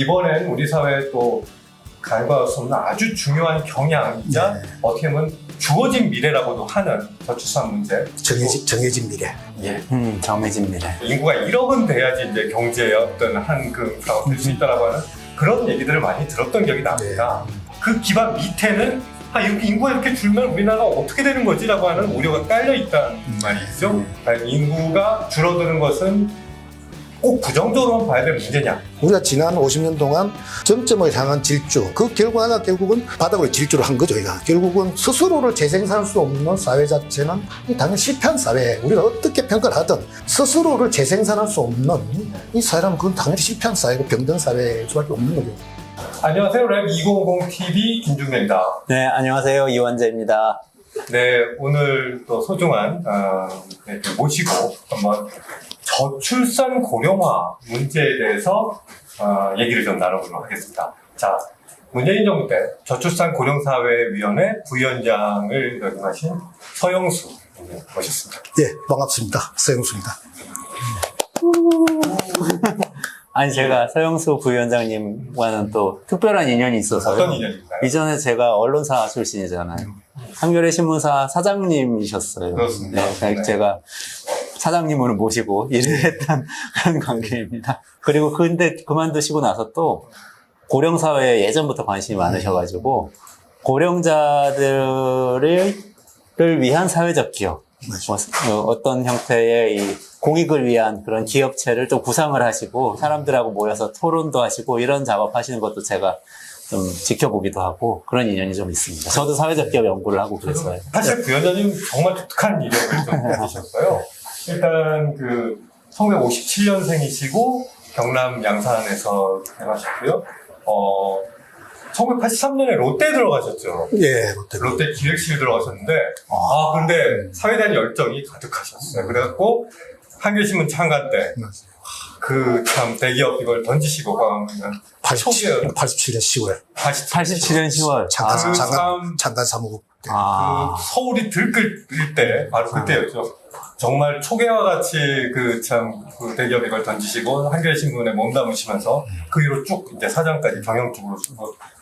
이번엔 우리 사회에 또 간과할 수 없는 아주 중요한 경향이자 네. 어떻게 보면 주어진 미래라고도 하는 저출산 문제. 정해진 미래. 예. 정해진 미래. 인구가 1억은 돼야지 이제 경제의 어떤 한 사가 될 수 있다라고 하는 그런 얘기들을 많이 들었던 기억이 납니다. 그 기반 밑에는 이렇게 인구가 이렇게 줄면 우리나라가 어떻게 되는 거지라고 하는 우려가 깔려 있다는 말이죠. 인구가 줄어드는 것은 꼭 부정적으로만 봐야 될 문제냐? 우리가 지난 50년 동안 정점을 향한 질주, 그 결국은 바닥으로 질주를 한 거죠. 결국은 스스로를 재생산할 수 없는 사회 자체는 당연히 실패한 사회. 우리가 어떻게 평가를 하든 스스로를 재생산할 수 없는 이 사회라면 그건 당연히 실패한 사회고 병든 사회일 수밖에 없는 거죠. 안녕하세요. 랩2050TV 김중래입니다. 네, 안녕하세요. 이원재입니다. 네, 오늘 또 소중한 모시고 한번 저출산 고령화 문제에 대해서 얘기를 좀 나눠보도록 하겠습니다. 자, 문재인 정부 때 저출산 고령사회위원회 부위원장을 역임하신 서영수 모셨습니다. 네, 반갑습니다. 서영수입니다. 아니, 제가 서영수 부위원장님과는 또 특별한 인연이 있어서요. 어떤 인연인가요? 이전에 제가 언론사 출신이잖아요. 한겨레 신문사 사장님이셨어요. 그렇습니다. 네, 그러니까 제가 사장님을 모시고 일을 했던 그런 관계입니다. 그리고 근데 그만두시고 나서 또 고령사회에 예전부터 관심이 많으셔가지고 고령자들을 위한 사회적 기업, 어떤 형태의 이 공익을 위한 그런 기업체를 또 구상을 하시고 사람들하고 모여서 토론도 하시고 이런 작업하시는 것도 제가 좀 지켜보기도 하고 그런 인연이 좀 있습니다. 저도 사회적 기업 연구를 하고 그랬어요. 사실 부위원장님 정말 독특한 이력을 좀 가지셨어요. 일단 1957년생이시고 경남 양산에서 태어나셨고요. 1983년에 롯데 들어가셨죠. 예, 롯데 기획실 들어가셨는데 근데 사회에 대한 열정이 가득하셨어요. 그래갖고 한겨레신문 창간 때 참 대기업 이걸 던지시고 87년 10월. 87년 10월. 잠깐 사무국 때. 서울이 들끓을 때 바로 그때였죠. 정말 초계와 같이 대기업 이걸 던지시고 한겨레신문에 몸담으시면서 그 이후로 쭉 이제 사장까지 경영 쪽으로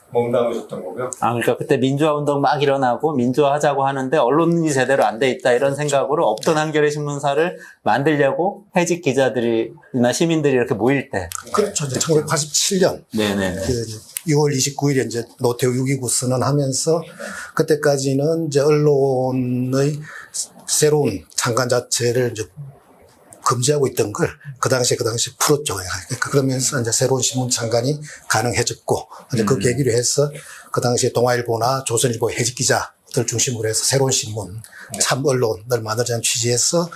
몸담으셨던 거고요. 그러니까 그때 민주화 운동 막 일어나고 민주화하자고 하는데 언론이 제대로 안 돼 있다 이런 생각으로 없던 한겨레 신문사를 만들려고 해직 기자들이나 시민들이 이렇게 모일 때. 그렇죠. 1987년. 네네. 6월 29일에 이제 노태우 6.29 선언하면서 그때까지는 이제 언론의 새로운 창간 자체를 이제 금지하고 있던 걸 그 당시에 풀었죠. 그러니까 그러면서 이제 새로운 신문 창간이 가능해졌고, 이제 그 계기로 해서 그 당시에 동아일보나 조선일보 해직 기자들 중심으로 해서 새로운 신문, 참 언론을 만들자는 취지에서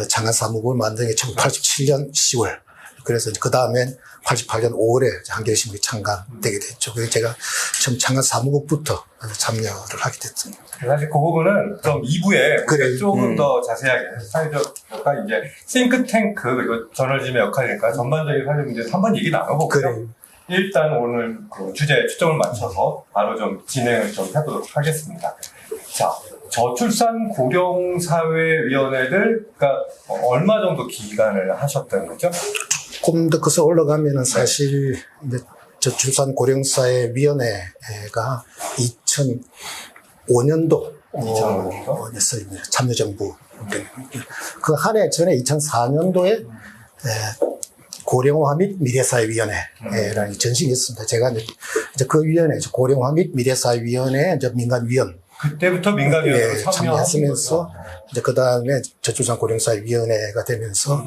창간 사무국을 만든 게 1987년 10월. 그래서 그 다음엔 88년 5월에 한겨레신문이 창간되게 됐죠. 그래서 제가 처음 창간 사무국부터 참여를 하게 됐습니다. 사실 그 부분은 좀 2부에 그래. 조금 더 자세하게 사회적 역할, 이제 싱크탱크 그리고 저널리즘의 역할이니까 전반적인 사회 문제에서 한번 얘기 나눠보고요. 그래. 일단 오늘 그 주제에 초점을 맞춰서 바로 좀 진행을 좀 해보도록 하겠습니다. 자, 저출산 고령사회위원회들, 그러니까 얼마 정도 기간을 하셨다는 거죠? 조금 더 커서 올라가면은 사실 이제 저출산 고령사회위원회가 2005년도 참여정부 그 한 해 전에 2004년도에 고령화 및 미래사회위원회라는 전식이 있습니다. 제가 이제 그 위원회, 고령화 및 미래사회위원회 이제 민간위원 그때부터 민간위원회로 참여하면서 이제 그 다음에 저출산 고령사회위원회가 되면서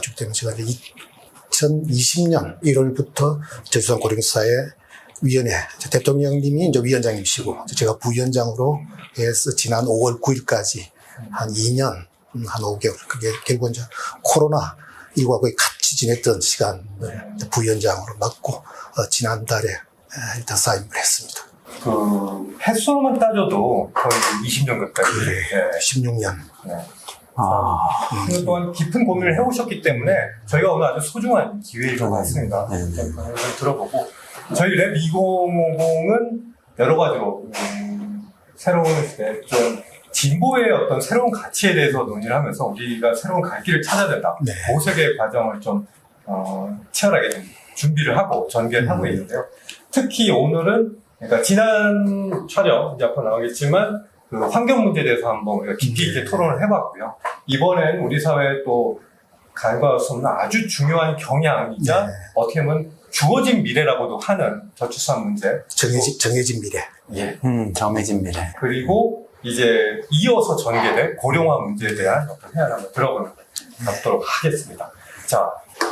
쭉 되면 제가 이제 2020년 1월부터 저출산 고령사회위원회 대통령님이 이제 위원장님이시고 제가 부위원장으로 해서 지난 5월 9일까지 한 2년 한 5개월 그게 결국 이제 코로나 이와 거의 같이 지냈던 시간을 부위원장으로 맡고 지난달에 일단 사임을 했습니다. 그 횟수로만 따져도 거의 20년 가까이. 그래, 16년. 네. 그 동안 깊은 고민을 해오셨기 때문에 저희가 오늘 아주 소중한 기회인 것 같습니다. 좀 들어보고 저희 랩 2050은 여러 가지로 새로운 시대 좀 진보의 어떤 새로운 가치에 대해서 논의를 하면서 우리가 새로운 갈 길을 찾아야 된다. 네. 보색의 과정을 좀 치열하게 좀 준비를 하고 전개를 하고 있는데요. 특히 오늘은 그러니까 지난 촬영 이제 앞으로 나오겠지만 그 환경 문제에 대해서 한번 우리가 깊이 있게 토론을 해봤고요. 이번엔 우리 사회에 또 간과할 수 없는 아주 중요한 경향이자 어떻게 보면 주어진 미래라고도 하는 저출산 문제. 정해진 미래. 예. 정해진 미래. 그리고 이제 이어서 전개될 고령화 문제에 대한 어떤 해안을 한번 들어보도록 하겠습니다. 자,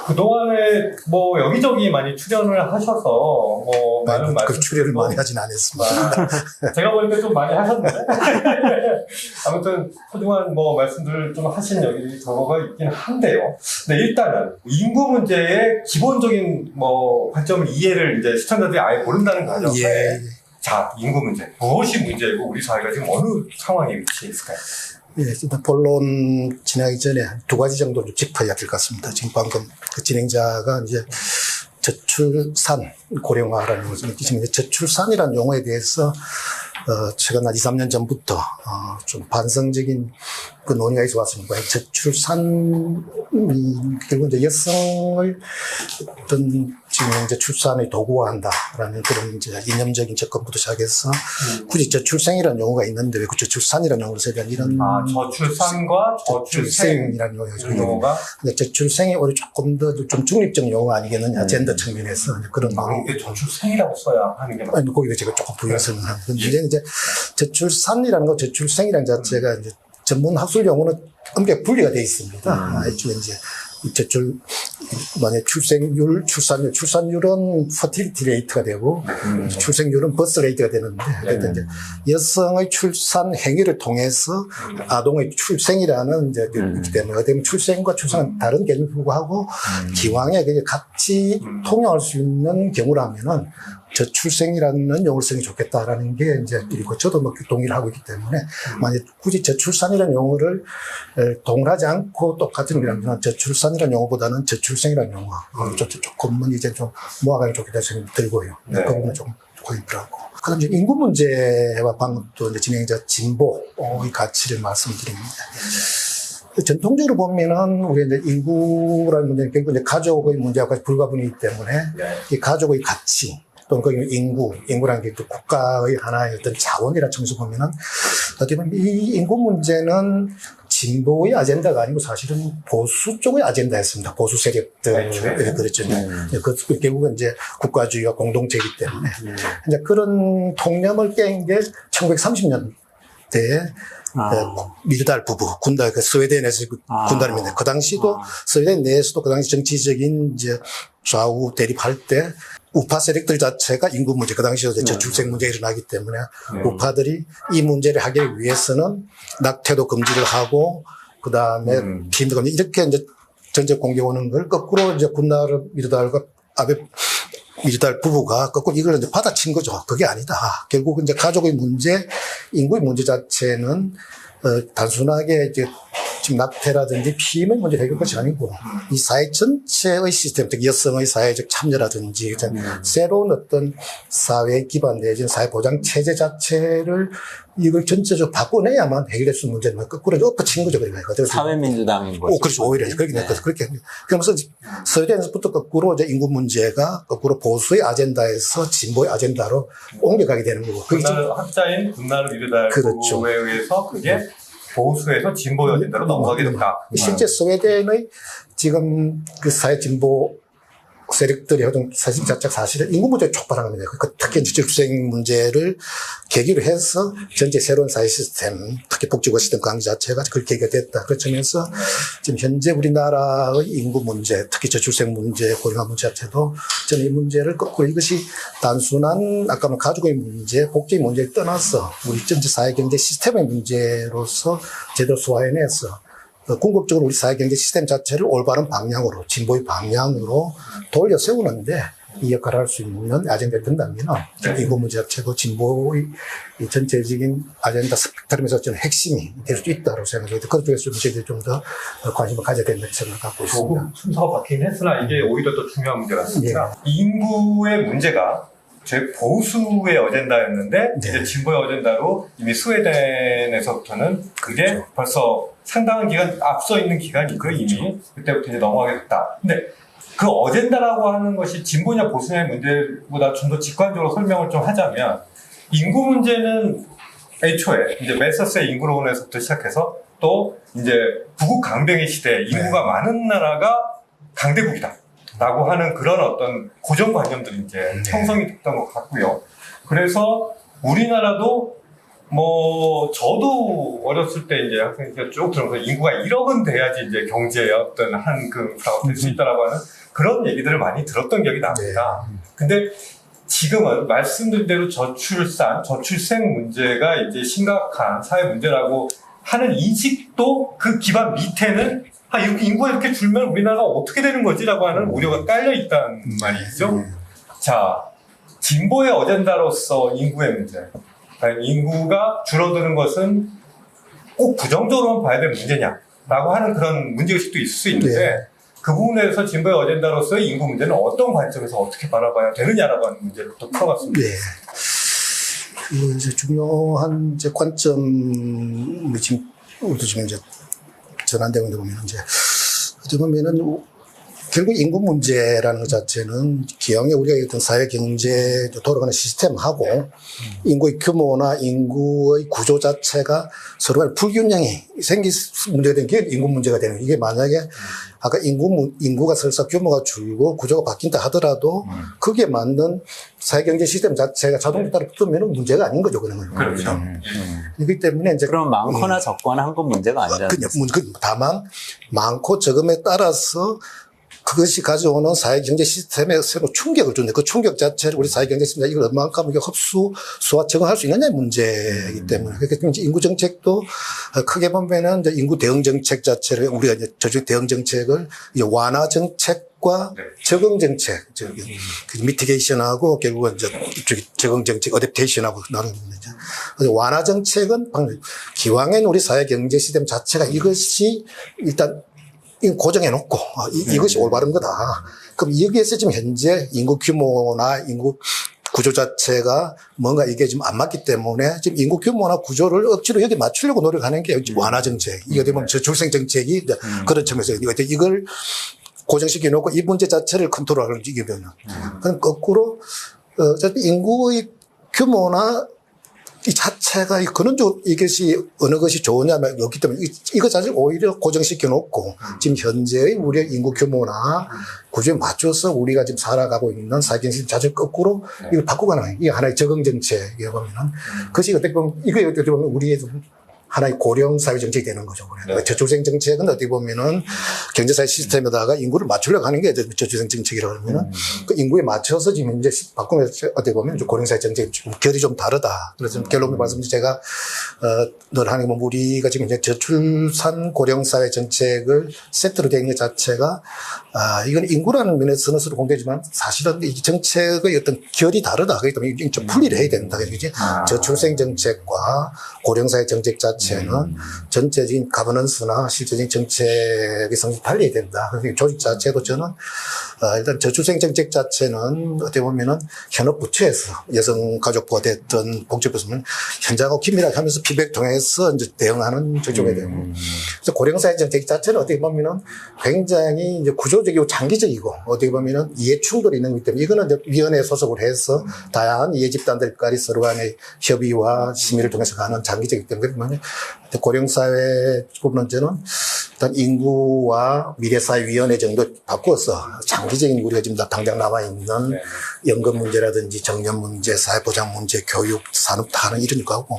그동안에 뭐 여기저기 많이 출연을 하셔서 뭐 많은 그 출연을 많이 하진 않았습니다. 제가 보니까 좀 많이 하셨는데 아무튼 그동안 뭐 말씀들을 좀 하신 여기 저거가 있긴 한데요. 근데 일단은 인구 문제의 기본적인 뭐 관점 이해를 이제 시청자들이 아예 모른다는 거죠. 예. 자, 인구 문제 무엇이 문제이고 우리 사회가 지금 어느 상황에 위치해 있을까요? 예, 일단 본론 진행하기 전에 두 가지 정도 좀 짚어야 될 것 같습니다. 지금 방금 그 진행자가 이제 저출산 고령화라는 것을 지금 저출산이라는 용어에 대해서 최근 한 2, 3년 전부터 좀 반성적인 그 논의가 있어 왔습니다. 저출산이 결국 이제 여성을 어떤 지금 이제 출산의 도구화한다라는 그런 이제 이념적인 접근부터 시작해서 굳이 저출생이라는 용어가 있는데 왜 그 저출산이라는 용어를 써야 되는 이런 저출산과 저출생이라는 용어가 근데 저출생이 오히려 조금 더 좀 중립적 용어 아니겠느냐 젠더 측면에서 그런 이게 저출생이라고 써야 하는 게 맞아요. 아니 거기서 제가 조금 부연설을 하는 건데 이제 저출산이라는 거 저출생이라는 자체가 이제 전문 학술 용어는 엄격히 분리가 되어 있습니다. 애초에 이제 만약 출산율은 퍼틸리티 레이트가 되고, 출생률은 버스 레이트가 되는데, 그래서 이제 여성의 출산 행위를 통해서 아동의 출생이라는 이제 있기 때문에, 어떻게 보면 출생과 출산은 다른 개념을 불구하고, 기왕에 같이 통용할 수 있는 경우라면은, 저출생이라는 용어를 쓰는 게 좋겠다라는 게 이제 그리고 저도 뭐 동의를 하고 있기 때문에 만약 굳이 저출산이라는 용어를 동일하지 않고 똑같은 의미라면 저출산이라는 용어보다는 저출생이라는 용어 조금은 이제 좀 모아가면 좋겠다 생각이 들고요. 네. 그 부분은 조금 고민하고. 그다음 이제 인구 문제와 방금 또 이제 진행자 진보의 가치를 말씀드립니다. 전통적으로 보면은 우리 이제 인구라는 문제는 결국 이제 가족의 문제와 불가분이기 때문에 이 가족의 가치 또는 거기 인구라는 게 또 국가의 하나의 어떤 자원이라 청에서 보면은 어떻게 보면 이 인구 문제는 진보의 아젠다가 아니고 사실은 보수 쪽의 아젠다였습니다. 보수 세력들 그렇죠. 그 결국은 이제 국가주의와 공동체이기 때문에 이제 그런 통념을 깬 게 1930년대에 미르달 부부 군단 그 스웨덴에서 군단입니다. 그 당시도 스웨덴 내에서도 그 당시 정치적인 이제 좌우 대립할 때 우파 세력들 자체가 인구 문제, 그 당시에 저출생 문제가 일어나기 때문에 우파들이 이 문제를 하기 위해서는 낙태도 금지를 하고, 그 다음에 피임도 금지, 이렇게 이제 전적 공개 오는 걸 거꾸로 이제 군나르 미르달과 미르달 부부가 거꾸로 이걸 이제 받아친 거죠. 그게 아니다. 결국 이제 가족의 문제, 인구의 문제 자체는 단순하게 이제 지금 낙태라든지 피임의 문제 해결 것이 아니고 이 사회 전체의 시스템, 특히 여성의 사회적 참여라든지 새로운 어떤 사회 기반 내지는 사회 보장 체제 자체를 이걸 전체적으로 바꿔내야만 해결될 수 있는 문제는 거꾸로 엎어친 거죠. 그러니까 사회민주당인 거죠. 그렇죠. 오히려 그렇게 그러면서 스웨덴에서부터 거꾸로 이제 인구 문제가 거꾸로 보수의 아젠다에서 진보의 아젠다로 옮겨가게 되는 거고. 학자인 군나르 미르달 그렇죠. 부부에 의해서 그게 보수에서 진보 아젠다로 넘어가게 됐다. 실제 스웨덴의 지금 그 사회 진보 세력들이 하던 사실 자체가 사실은 인구 문제에 촉발합니다. 특히 저출생 문제를 계기로 해서 전체 새로운 사회 시스템, 특히 복지고 시스템 강조 자체가 그렇게 계기가 됐다. 그렇면서 지금 현재 우리나라의 인구 문제, 특히 저출생 문제, 고령화 문제 자체도 저는 이 문제를 거꾸로 이것이 단순한 아까 말 가족의 문제, 복지 문제를 떠나서 우리 전체 사회 경제 시스템의 문제로서 제대로 소화해내서 궁극적으로 우리 사회경제 시스템 자체를 올바른 방향으로, 진보의 방향으로 돌려 세우는데 이 역할을 할 수 있는 아젠다를 든다면 인구 문제 자체도 진보의 전체적인 아젠다 스펙트럼에서 저는 핵심이 될 수 있다고 생각합니다. 그쪽에서 저희들이 좀 더 관심을 가져야 된다는 생각을 갖고 있습니다. 조금 순서가 바뀌긴 했으나 이게 오히려 더 중요한 문제 같습니다. 인구의 문제가 제 보수의 어젠다였는데 이제 진보의 어젠다로 이미 스웨덴에서부터는 그게 벌써 상당한 기간 앞서 있는 기간이고 이미 그때부터 이제 넘어가게 됐다. 근데 그 어젠다라고 하는 것이 진보냐 보수냐의 문제보다 좀 더 직관적으로 설명을 좀 하자면 인구 문제는 애초에 이제 메서스의 인구론에서부터 시작해서 또 이제 부국 강병의 시대 인구가 많은 나라가 강대국이다 라고 하는 그런 어떤 고정관념들이 이제 형성이 됐던 것 같고요. 그래서 우리나라도 뭐 저도 어렸을 때 이제 학생 때 쭉 들으면서 인구가 1억은 돼야지 이제 경제의 어떤 한 그 사업 될 수 있다라고 하는 그런 얘기들을 많이 들었던 기억이 납니다. 근데 지금은 말씀드린 대로 저출산, 저출생 문제가 이제 심각한 사회 문제라고 하는 인식도 그 기반 밑에는 이렇게 인구가 이렇게 줄면 우리나라가 어떻게 되는 거지라고 하는 우려가 깔려 있다는 말이죠. 자, 진보의 어젠다로서 인구의 문제. 인구가 줄어드는 것은 꼭 부정적으로만 봐야 될 문제냐라고 하는 그런 문제의식도 있을 수 있는데 그 부분에서 진보의 어젠다로서의 인구 문제는 어떤 관점에서 어떻게 바라봐야 되느냐라고 하는 문제를 또 풀어봤습니다. 이제 중요한 이제 관점이 지금 우리도 지금 이제 전환되고 있는 데 보면 이제 어떻게 보면은 결국 인구 문제라는 것 자체는 기왕에 우리가 어떤 사회 경제 돌아가는 시스템하고 인구의 규모나 인구의 구조 자체가 서로 간에 불균형이 생길 문제가 되는 게 인구 문제가 되는 거예요. 이게 만약에 아까 인구가 설사 규모가 줄고 구조가 바뀐다 하더라도 거기에 맞는 사회 경제 시스템 자체가 자동으로 따라 붙으면 문제가 아닌 거죠. 그런 거는. 그렇죠. 그렇기 때문에 이제 그럼 많거나 적거나 한 건 문제가 아니라. 다만 많고 적음에 따라서 그것이 가져오는 사회경제 시스템에 새로 충격을 주는데 그 충격 자체를 우리 사회경제 시스템이 이걸 얼마만큼 흡수, 소화, 적응할 수 있느냐의 문제이기 때문에. 그러니까 이제 인구 정책도 크게 보면은 이제 인구 대응 정책 자체를 우리가 이제 저쪽 대응 정책을 이제 완화 정책과 적응 정책, 미티게이션하고 결국은 이제 적응 정책, 어댑테이션하고 나누는 거죠. 완화 정책은 기왕엔 우리 사회경제 시스템 자체가 이것이 일단 고정해놓고 이것이 올바른 거다. 그럼 여기에서 지금 현재 인구 규모나 인구 구조 자체가 뭔가 이게 지금 안 맞기 때문에 지금 인구 규모나 구조를 억지로 여기 맞추려고 노력하는 게 완화 정책. 이게 되면 저출생 정책이 그런 측면에서 이걸 고정시켜 놓고 이 문제 자체를 컨트롤하는 이게 되면. 그럼 거꾸로 인구의 규모나 이 자체가 근원적으로 이것이 어느 것이 좋으냐면 없기 때문에 이거 자체를 오히려 고정시켜 놓고 지금 현재의 우리의 인구 규모나 구조에 맞춰서 우리가 지금 살아가고 있는 사회경제 자체를 거꾸로 이걸 바꾸가는 거예요. 이게 하나의 적응 정책에 보면은 그것이 어떻게 보면 이거 어떻게 보면 우리의 하나의 고령 사회 정책이 되는 거죠. 저출생 정책은 어떻게 보면은 경제사회 시스템에다가 인구를 맞추려고 하는 게 저출생 정책이라고 하면은 그 인구에 맞춰서 지금 이제 바꾸면서 어떻게 보면 고령사회 정책이 좀 결이 좀 다르다. 그래서 결론을 말씀드리면 제가 늘 하는 게 우리가 지금 이제 저출산 고령사회 정책을 세트로 되어 있는 것 자체가 이건 인구라는 면에서는 서로 공개지만 사실은 이 정책의 어떤 결이 다르다. 그렇기 때문에 좀 분리를 해야 된다. 그지? 저출생 정책과 고령사회 정책 자체는 전체적인 가버넌스나 실제적인 정책의 성격이 달려야 된다. 그래서 조직 자체도 저는 일단 저출생 정책 자체는 어떻게 보면은 현업 부처에서 여성가족부가 됐던 복지부에서는 현장하고 긴밀하게 하면서 피드백 통해서 이제 대응하는 조직이 되고 그래서 고령사회 정책 자체는 어떻게 보면은 굉장히 이제 구조적이고 장기적이고 어떻게 보면은 이해 충돌이 있는 거기 때문에 이거는 이제 위원회에 소속을 해서 다양한 이해 집단들까지 서로 간의 협의와 심의를 통해서 가는 장기적이기 때문에 고령사회 부분은 일단 인구와 미래사회위원회 정도 바꿔서 장기적인 우리가 지금 당장 남아있는 연금 문제라든지 정년 문제, 사회보장 문제, 교육, 산업 다른 이런 거하고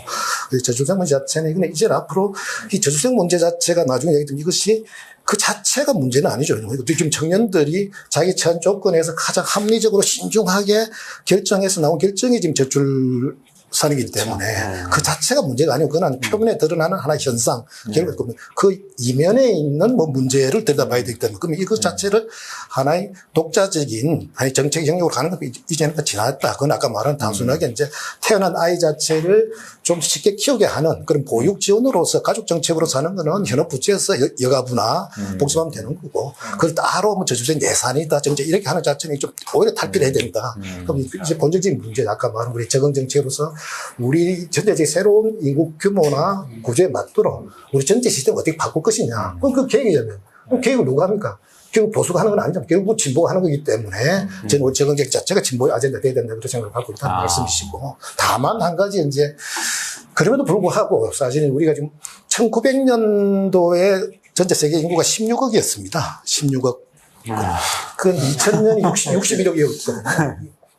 저출생 문제 자체는 이건 이제 앞으로 이 저출생 문제 자체가 나중에 얘기하면 이것이 그 자체가 문제는 아니죠. 지금 청년들이 자기 처한 조건에서 가장 합리적으로 신중하게 결정해서 나온 결정이 지금 저출산이기 때문에 그 자체가 문제가 아니고 그건 표면에 드러나는 하나의 현상. 결국 그 이면에 있는 뭐 문제를 들여다봐야 되기 때문에 그러면 이것 자체를 하나의 독자적인 하나의 정책 영역으로 가는 건 이제는 지났다. 그건 아까 말한 단순하게 이제 태어난 아이 자체를 좀 쉽게 키우게 하는 그런 보육 지원으로서 가족 정책으로 사는 거는 현업 부처에서 여가부나 복습하면 되는 거고 그걸 따로 뭐 저출생 예산이다 정책 이렇게 하는 자체는 좀 오히려 탈피를 해야 된다. 그럼 이제 본질적인 문제 아까 말한 우리 적응 정책으로서 우리 전체적인 새로운 인구 규모나 구조에 맞도록 우리 전체 시스템을 어떻게 바꿀 것이냐. 그럼 그 계획이잖아요. 그럼 계획을 누가 합니까? 결국 보수가 하는 건 아니죠. 결국 진보가 하는 거기 때문에 저는 우리 정책 자체가 진보의 아젠다 돼야 된다 그런 생각을 갖고 있다는 말씀이시고, 다만 한 가지 이제 그럼에도 불구하고 사실은 우리가 지금 1900년도에 전체 세계 인구가 16억이었습니다. 16억. 그건 2000년이 61억이었거든요.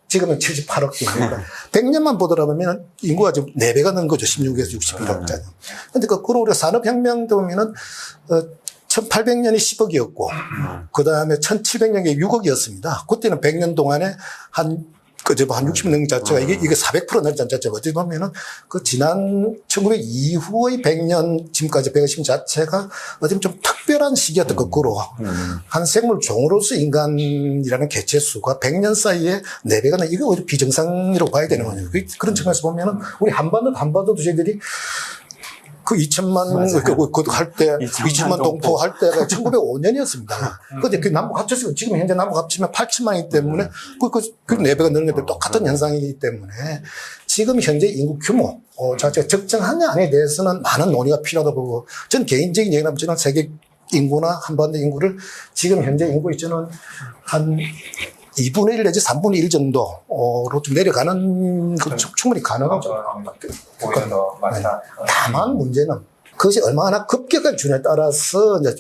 지금은 78억이니까 100년만 보더라면 인구가 좀 4배가 는 거죠. 16에서 61억짜리. 근데 거꾸로 우리가 산업혁명 보면은 1800년이 10억이었고, 그 다음에 1700년이 6억이었습니다. 그때는 100년 동안에 한 60년 자체가 이게 400% 늘었다는 자체가 어떻게 보면은 그 지난 1900 이후의 100년 지금까지 150년 자체가 어떻게 보면 좀 특별한 시기였던 거꾸로. 한 생물 종으로서 인간이라는 개체 수가 100년 사이에 4배가 는 이거 오히려 비정상이라고 봐야 되는 거예요. 그런 측면에서 보면은 우리 한반도도 저희들이 그 2천만, 그 할 때, 2천만 동포 할 때가 1905년이었습니다. 근데 그 남북 합쳐서 지금 현재 남북 합치면 8천만이기 때문에 그 4배가 늘는 것도 똑같은 현상이기 때문에 지금 현재 인구 규모 자체가 적정하냐 아니에 대해서는 많은 논의가 필요하다고 보고, 전 개인적인 얘기는 저는 세계 인구나 한반도 인구를 지금 현재 인구 저는 한 2분의 1 내지 3분의 1 정도로 좀 내려가는 그 충분히 가능하죠. 오히려 더 많다. 다만 문제는 그것이 얼마나 급격한 주냐에 따라서 이제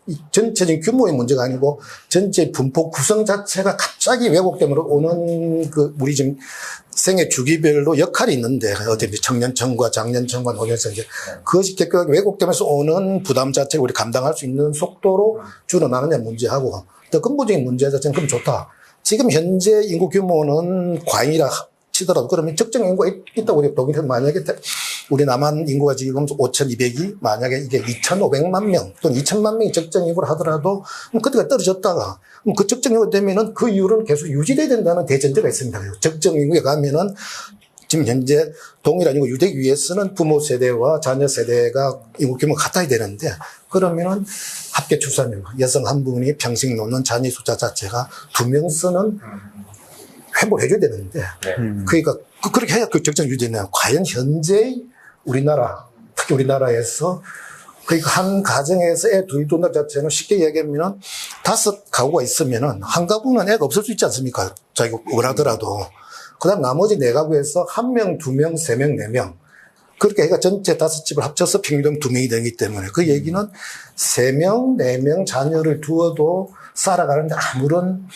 이 전체적인 규모의 문제가 아니고 전체 분포 구성 자체가 갑자기 왜곡됨으로 오는 그 우리 지금 생애 주기별로 역할이 있는데 어차피 청년층과 장년층과 노년층 이제 그것이 격격하게 왜곡되면서 오는 부담 자체를 우리 감당할 수 있는 속도로 줄어나느냐 문제하고, 더 근본적인 문제 자체는 그럼 좋다. 지금 현재 인구 규모는 과잉이라 치더라도 그러면 적정 인구가 있다고 우리 독일은 만약에 우리 남한 인구가 지금 5,200이 만약에 이게 2,500만 명 또는 2,000만 명이 적정 인구를 하더라도 그때가 떨어졌다가 그 적정 인구가 되면은 그 이후로는 계속 유지돼야 된다는 대전제가 있습니다. 적정 인구에 가면은 지금 현재 동일한 인구 유지하기 위해서는 부모 세대와 자녀 세대가 인구 규모가 같아야 되는데, 그러면은 합계 출산율, 여성 한 분이 평생 놓는 자녀 숫자 자체가 2명서는 회복을 해줘야 되는데, 그러니까 그렇게 해야 그 적정 유지되냐. 과연 현재 우리나라, 특히 우리나라에서 그러니까 한 가정에서 애 둘 둔다 자체는 쉽게 얘기하면 5 가구가 있으면은 한 가구는 애가 없을 수 있지 않습니까? 자기가 원하더라도. 그 다음 나머지 4가구에서 1명, 2명, 3명, 4명. 그렇게 해가 전체 5집을 합쳐서 평균 2명이 되기 때문에 그 얘기는 3명, 4명 자녀를 두어도 살아가는데 아무런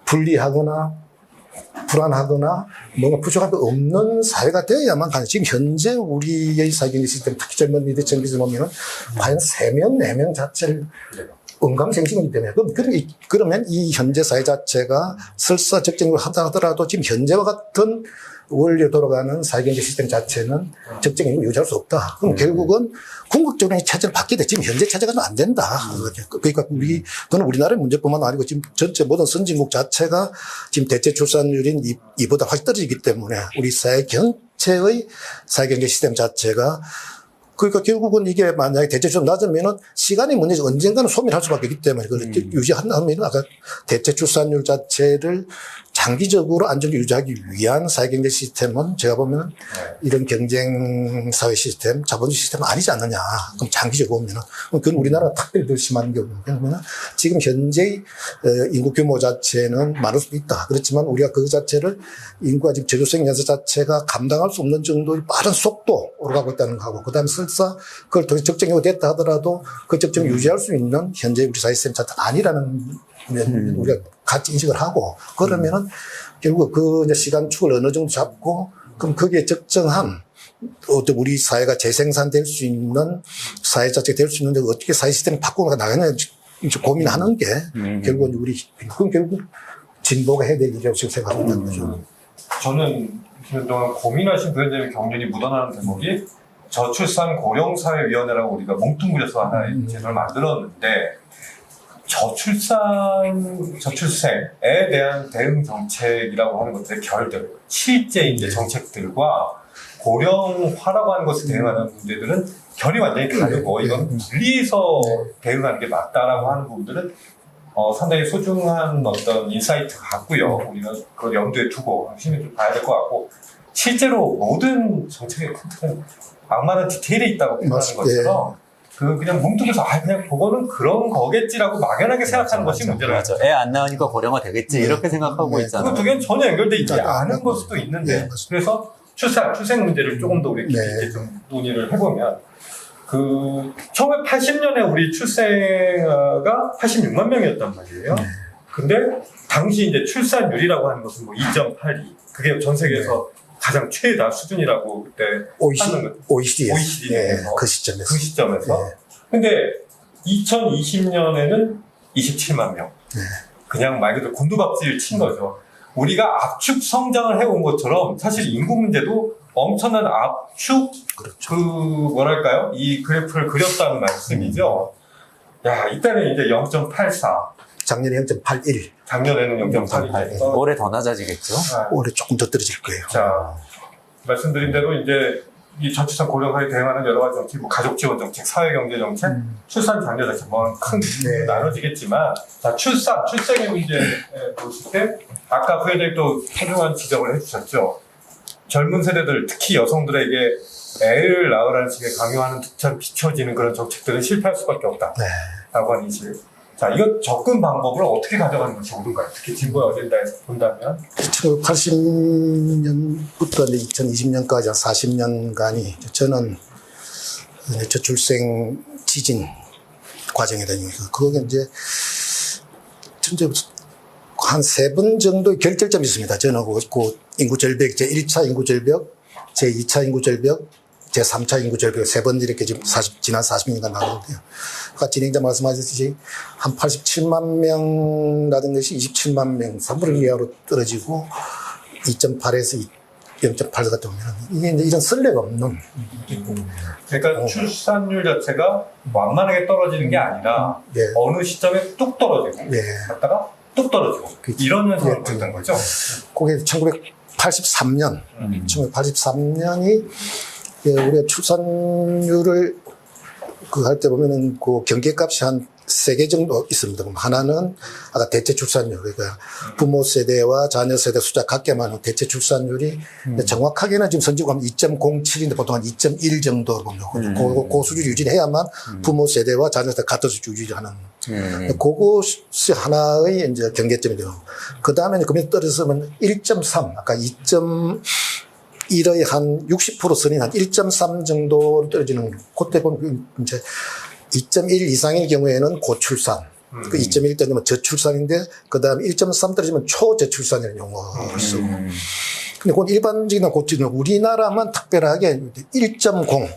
불리하거나 불안하거나 뭔가 부족한 게 없는 사회가 되어야만 가능. 지금 현재 우리의 사회경제 시스템, 특히 젊은이들 정비를 보면 과연 3명, 4명 자체를 은강생심이기 때문에 그러면 이 현재 사회 자체가 설사 적정으로 하더라도 지금 현재와 같은 원리로 돌아가는 사회경제 시스템 자체는 적정인을 유지할 수 없다. 그럼 결국은 궁극적으로 체제를 바뀌게 돼. 지금 현재 체제가 안 된다. 그러니까 그건 우리나라의 문제뿐만 아니고 지금 전체 모든 선진국 자체가 지금 대체 출산율인 이보다 훨씬 떨어지기 때문에 우리 사회 전체의 사회경제 시스템 자체가 그러니까 결국은 이게 만약에 대체 좀 낮으면은 시간이 문제지 언젠가는 소멸할 수밖에 없기 때문에 그걸 유지한다면 아까 대체 출산율 자체를 장기적으로 안정적으로 유지하기 위한 사회경제 시스템은 제가 보면 이런 경쟁 사회 시스템, 자본주의 시스템은 아니지 않느냐. 그럼 장기적으로 보면은 그건 우리나라가 특별히 더 심한 경우는 그러면 지금 현재 인구 규모 자체는 많을 수도 있다. 그렇지만 우리가 그 자체를 인구가 지금 저출생 연쇄 자체가 감당할 수 없는 정도의 빠른 속도로 가고 있다는 거하고 그다음에 설사 그걸 통해 적정이 됐다 하더라도 그 적정을 유지할 수 있는 현재 우리 사회 시스템 자체가 아니라는 우리가 같이 인식을 하고 그러면은 결국 그 이제 시간축을 어느 정도 잡고 그럼 거기에 적정한 어떤 우리 사회가 재생산될 수 있는 사회 자체가 될 수 있는데 어떻게 사회 시스템을 바꾸고 나가냐 고민하는 게 결국은 그건 결국 진보가 해야 될 일이라고 지금 생각하고 있는 거죠. 저는 그동안 고민하신 위원장님의 경륜이 묻어나는 대목이 저출산 고령사회위원회라고 우리가 뭉뚱그려서 하나의 제도를 만들었는데 저출생에 대한 대응 정책이라고 하는 것들의 결들, 실제 이제 정책들과 고령화라고 하는 것에 대응하는 문제들은 결이 완전히 다르고 이건 분리해서 대응하는 게 맞다라고 하는 부분들은 상당히 소중한 어떤 인사이트 같고요. 우리가 그걸 염두에 두고 심히 좀 봐야 될 것 같고 실제로 모든 정책의 컨트롤은 악마는 디테일에 있다고 생각하는 것처럼 그냥 뭉뚱해서 그냥 그거는 그런 거겠지라고 막연하게 생각하는 것이 문제라요. 맞아. 애 안 낳으니까 고령화 되겠지. 이렇게 생각하고 네. 있잖아요. 그 두 개는 전혀 연결돼 있지 맞아요. 않은 걸 수도 있는데 네, 맞습니다. 그래서 출생 문제를 조금 더 우리 깊이 네. 있게 좀 논의를 해보면 그 1980년에 우리 출생아가 86만 명이었단 말이에요. 네. 근데 당시 이제 출산율이라고 하는 것은 뭐 2.82 그게 전 세계에서 가장 최다 수준이라고 그때 하는 거. OECD에서 OECD 네, 내에서. 그 시점에서 그 시점에서 네. 근데 2020년에는 27만 명 네. 그냥 말 그대로 곤두박질 친 거죠. 우리가 압축 성장을 해온 것처럼 사실 인구 문제도 엄청난 압축 그렇죠. 그 뭐랄까요 이 그래프를 그렸다는 말씀이죠. 야 이때는 이제 0.84 작년에 0.81 작년에는 0.82 0.82. 올해 더 낮아지겠죠? 올해 조금 더 떨어질 거예요. 자 말씀드린 대로 이제 이 저출산 고령화에 대응하는 여러 가지 정책, 뭐 가족 지원 정책, 사회 경제 정책, 출산 장려 정책, 뭐큰 네. 나눠지겠지만, 자 출생의 문제 보실 때 아까 부회장님 또 훌륭한 지적을 해주셨죠. 젊은 세대들 특히 여성들에게 애를 낳으라는 식의 강요하는 듯한 비춰지는 그런 정책들은 실패할 수밖에 없다라고 네. 하는 인식. 자 이거 접근 방법을 어떻게 가져가는 것이 옳은가요? 특히 진보의 어젠다에서 본다면 1980년부터 2020년까지 한 40년간이 저는 저출생 지진 과정에 다니면서 그게 이제 전체 한 3번 정도의 결절점이 있습니다. 저는 그 인구 절벽, 제1차 인구 절벽, 제2차 인구 절벽, 제3차 인구 절벽 3번 이렇게 지금 지난 40년간 나오는데요. 아까 진행자 말씀하셨듯이 한 87만 명라는 것이 27만 명, 3분의 1 이하로 떨어지고 2.8에서 0.8 같다 보면 이게 이제 이런 선례가 없는. 그러니까 출산율 자체가 완만하게 떨어지는 게 아니라 네. 어느 시점에 뚝 떨어지고 네. 갔다가 뚝 떨어지고 그치. 이런 현상을 네. 보였던 거죠. 그게 1983년, 1983년이 우리가 출산율을 할 때 보면은 그 경계값이 한 3개 정도 있습니다. 그럼 하나는 아까 대체 출산율, 그러니까 부모 세대와 자녀 세대 숫자 같게만 하는 대체 출산율이 정확하게는 지금 선진국하면 2.07인데 보통 한 2.1 정도 보면 그 수준 유지해야만 부모 세대와 자녀 세대 같은 수준 유지하는. 그것이 하나의 이제 경계점이 되고, 그 다음에 그러면 떨어지면 1.3, 아까 2.1의 한 60% 선인 한 1.3 정도로 떨어지는, 그때 보면 이제 2.1 이상일 경우에는 고출산, 그 2.1 때는 저출산인데, 그 다음에 1.3 떨어지면 초저출산이라는 용어를 쓰고. 근데 그건 일반적인 고치는 우리나라만 특별하게 1.0,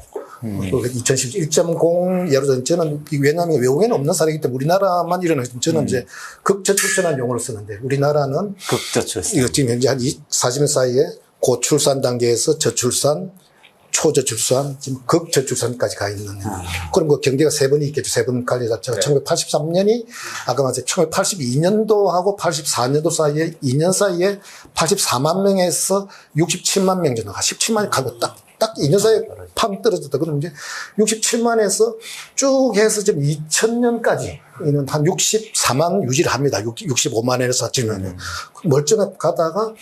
2010 1.0 예를 들어 저는 왜냐하면 외국에는 없는 사례이기 때문에 우리나라만 일어나기 때문에 저는 이제 극저출산한 용어를 쓰는데 우리나라는 극저출산. 이거 지금 현재 한 40년 사이에 고출산 단계에서 저출산, 초저출산, 지금 극저출산까지 가 있는. 그럼 그 경계가 3번이 있겠죠. 3번 관리 자체가. 네. 1983년이 아까 말했죠. 1982년도하고 84년도 사이에 2년 사이에 84만 명에서 67만 명 정도가 17만이 가고 딱 2년 사이에 팡 떨어졌다. 그럼 이제 67만에서 쭉 해서 지금 2000년까지는 한 64만 유지를 합니다. 65만에서 지금 멀쩡하게 가다가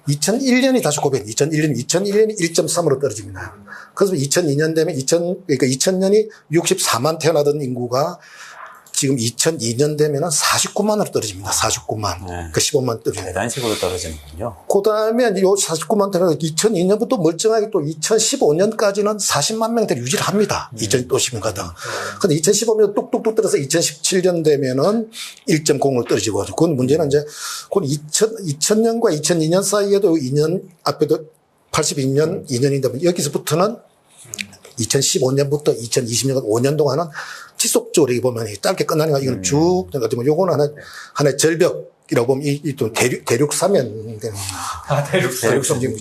2001년이 다시 고백. 2001년이 1.3으로 떨어집니다. 그래서 2002년 되면 그러니까 2000년이 64만 태어나던 인구가 지금 2002년 되면은 49만으로 떨어집니다. 49만. 네. 그 15만 떨어집니다. 계단식으로 떨어지는군요. 그 다음에 요 49만 태어나서 2002년부터 멀쩡하게 또 2015년까지는 40만 명대로 유지를 합니다. 2010년 가다가. 근데 2015년 뚝뚝뚝 떨어서 2017년 되면은 1.0으로 떨어지고 하죠. 그건 문제는 이제, 그건 2000년과 2002년 사이에도 2년 앞에도 82년 2년인데 여기서부터는 2015년부터 2020년 5년 동안은 지속적으로 보면 짧게 끝나는 거 이건 쭉, 요거는 하나의 절벽이라고 보면 이 또 대륙 사면 되는. 대륙선. 지금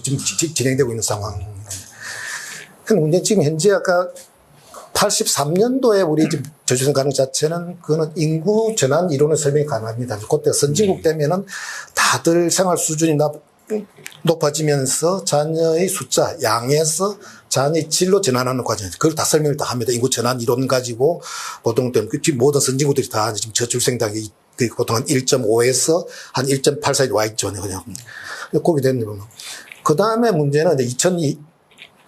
진행되고 있는 상황. 근데 문제는 지금 현재 아까 83년도에 우리 지금 저출산 가능 자체는 그거는 인구 전환 이론을 설명이 가능합니다. 그때 선진국 되면은 다들 생활 수준이 높아지면서 자녀의 숫자, 양에서 자녀의 질로 전환하는 과정. 그걸 다 설명을 다 합니다. 인구 전환 이론 가지고 보통 모든 선진국들이 다 지금 저출생 단계 보통 한 1.5에서 한 1.8 사이 와 있죠. 그냥. 그렇게 되는 거는. 그 다음에 문제는 이제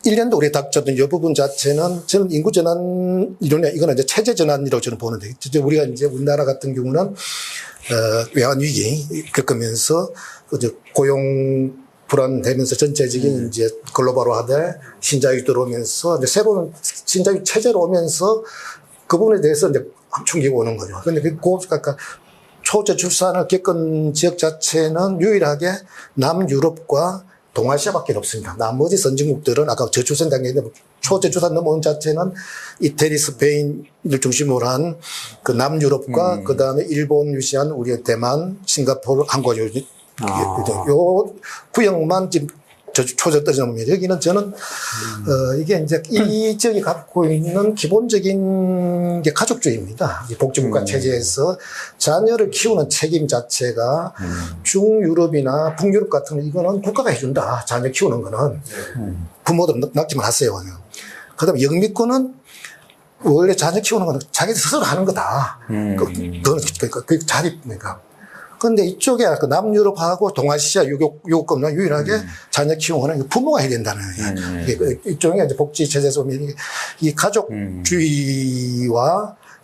1년도 오래 닥쳤던 이 부분 자체는 저는 인구 전환 이론에 이거는 이제 체제 전환이라고 저는 보는데, 우리가 이제 우리나라 같은 경우는 외환 위기 겪으면서 이제 고용 불안되면서 전체적인 이제 글로벌화돼 신자유주의 들어오면서 이제 새로운 신자유주의 체제로 오면서 그 부분에 대해서 이제 충격이 오는 거죠. 그런데 그 아까 초저출산을 겪은 지역 자체는 유일하게 남유럽과 동아시아밖에 없습니다. 나머지 선진국들은 아까 저출산 단계에 초저출산 넘어온 자체는 이태리, 스페인을 중심으로 한 그 남유럽과 그 다음에 일본 유시한 우리 대만, 싱가포르, 한국 요 구역만 지금 초저 떨어지는 여기는 저는 이게 이제 이 지역이 갖고 있는 기본적인 게 가족주의입니다. 복지국가 체제에서 자녀를 키우는 책임 자체가 중유럽이나 북유럽 같은 이거는 국가가 해준다. 자녀 키우는 거는 부모들 낳기만 하세요. 그다음에 영미권은 원래 자녀 키우는 거는 자기 스스로 하는 거다. 그 자립니까? 그런데 이쪽에 남유럽하고 동아시아 유럽권은 유일하게 자녀 키우는 부모가 해야 된다는 거예요. 이쪽에 이제 복지 체제에서 보면 이 가족주의와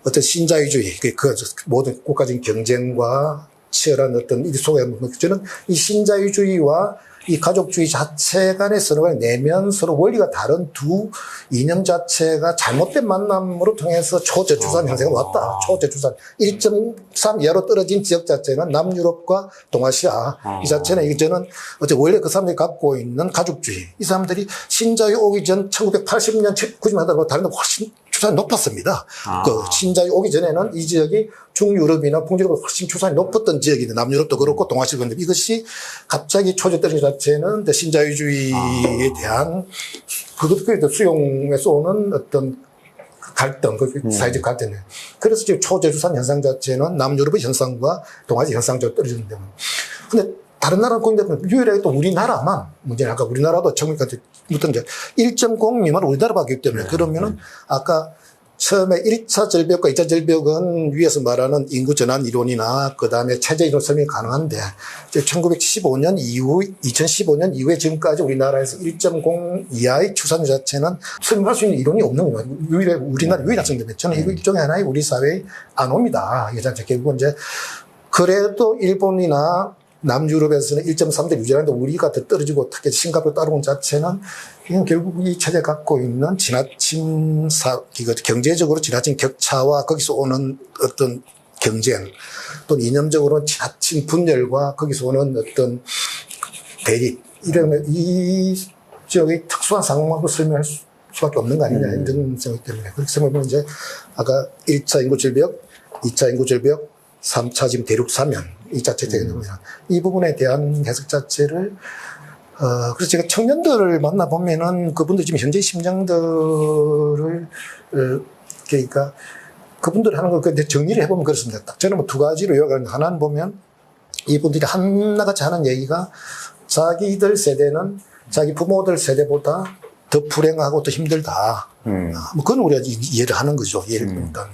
어떤 신자유주의, 그 모든 국가적인 경쟁과 치열한 어떤 이 속에 저는 이 신자유주의와 이 가족주의 자체 간의 서로 내면 서로 원리가 다른 두 이념 자체가 잘못된 만남으로 통해서 초저출산 현상이 왔다. 초저출산 1.3 이하로 떨어진 지역 자체는 남유럽과 동아시아 이 자체는 저는 어째 원래 그 사람들이 갖고 있는 가족주의 이 사람들이 신자유 오기 전 1980년 90년 하다가 다른 데 훨씬 출산이 높았습니다. 그 신자유 오기 전에는 이 지역이 중유럽이나 북유럽보다 훨씬 출산이 높았던 지역인데 남유럽도 그렇고 동아시아도 그런데 이것이 갑자기 초저 떨어진 자체는 신자유주의에 대한 그것도 수용에서 오는 어떤 갈등, 그 사회적 갈등이에요. 그래서 지금 초저출산 현상 자체는 남유럽의 현상과 동아시아 현상적으로 떨어지는데, 근데 다른 나라 공인되면 유일하게 또 우리나라만 문제는 아까 우리나라도 처음부터 1.0 미만 우리나라밖에 없기 때문에 그러면은 아까 처음에 1차 절벽과 2차 절벽은 위에서 말하는 인구 전환 이론이나 그 다음에 체제 이론 설명이 가능한데 1975년 이후 2015년 이후에 지금까지 우리나라에서 1.0 이하의 출산율 자체는 설명할 수 있는 이론이 없는 거예요. 우리나라 유일한 성대면 저는 이거 일종의 하나의 우리 사회의 안옵니다. 이 자체 결국은 이제 그래도 일본이나 남유럽에서는 1.3대 유지하는데 우리가 더 떨어지고 특히 싱가포르 따라온 자체는 이건 결국 이 체제 갖고 있는 지나친 경제적으로 지나친 격차와 거기서 오는 어떤 경쟁 또는 이념적으로 지나친 분열과 거기서 오는 어떤 대립 이런 이 지역의 특수한 상황으로 설명할 수밖에 없는 거 아니냐 이런 생각 때문에 그렇게 생각하면 이제 아까 1차 인구 절벽, 2차 인구 절벽 3차 지금 대륙 사면 이 자체 되겠습니다. 이 부분에 대한 해석 자체를 그래서 제가 청년들을 만나보면은 그분들 지금 현재 심정들을 그러니까 그분들 하는 걸 정리를 해보면 그렇습니다. 딱 저는 뭐 두 가지로 요약하는 하나는 보면 이분들이 하나같이 하는 얘기가 자기들 세대는 자기 부모들 세대보다 더 불행하고 더 힘들다. 뭐 그건 우리가 이해를 하는 거죠. 이해를 일단.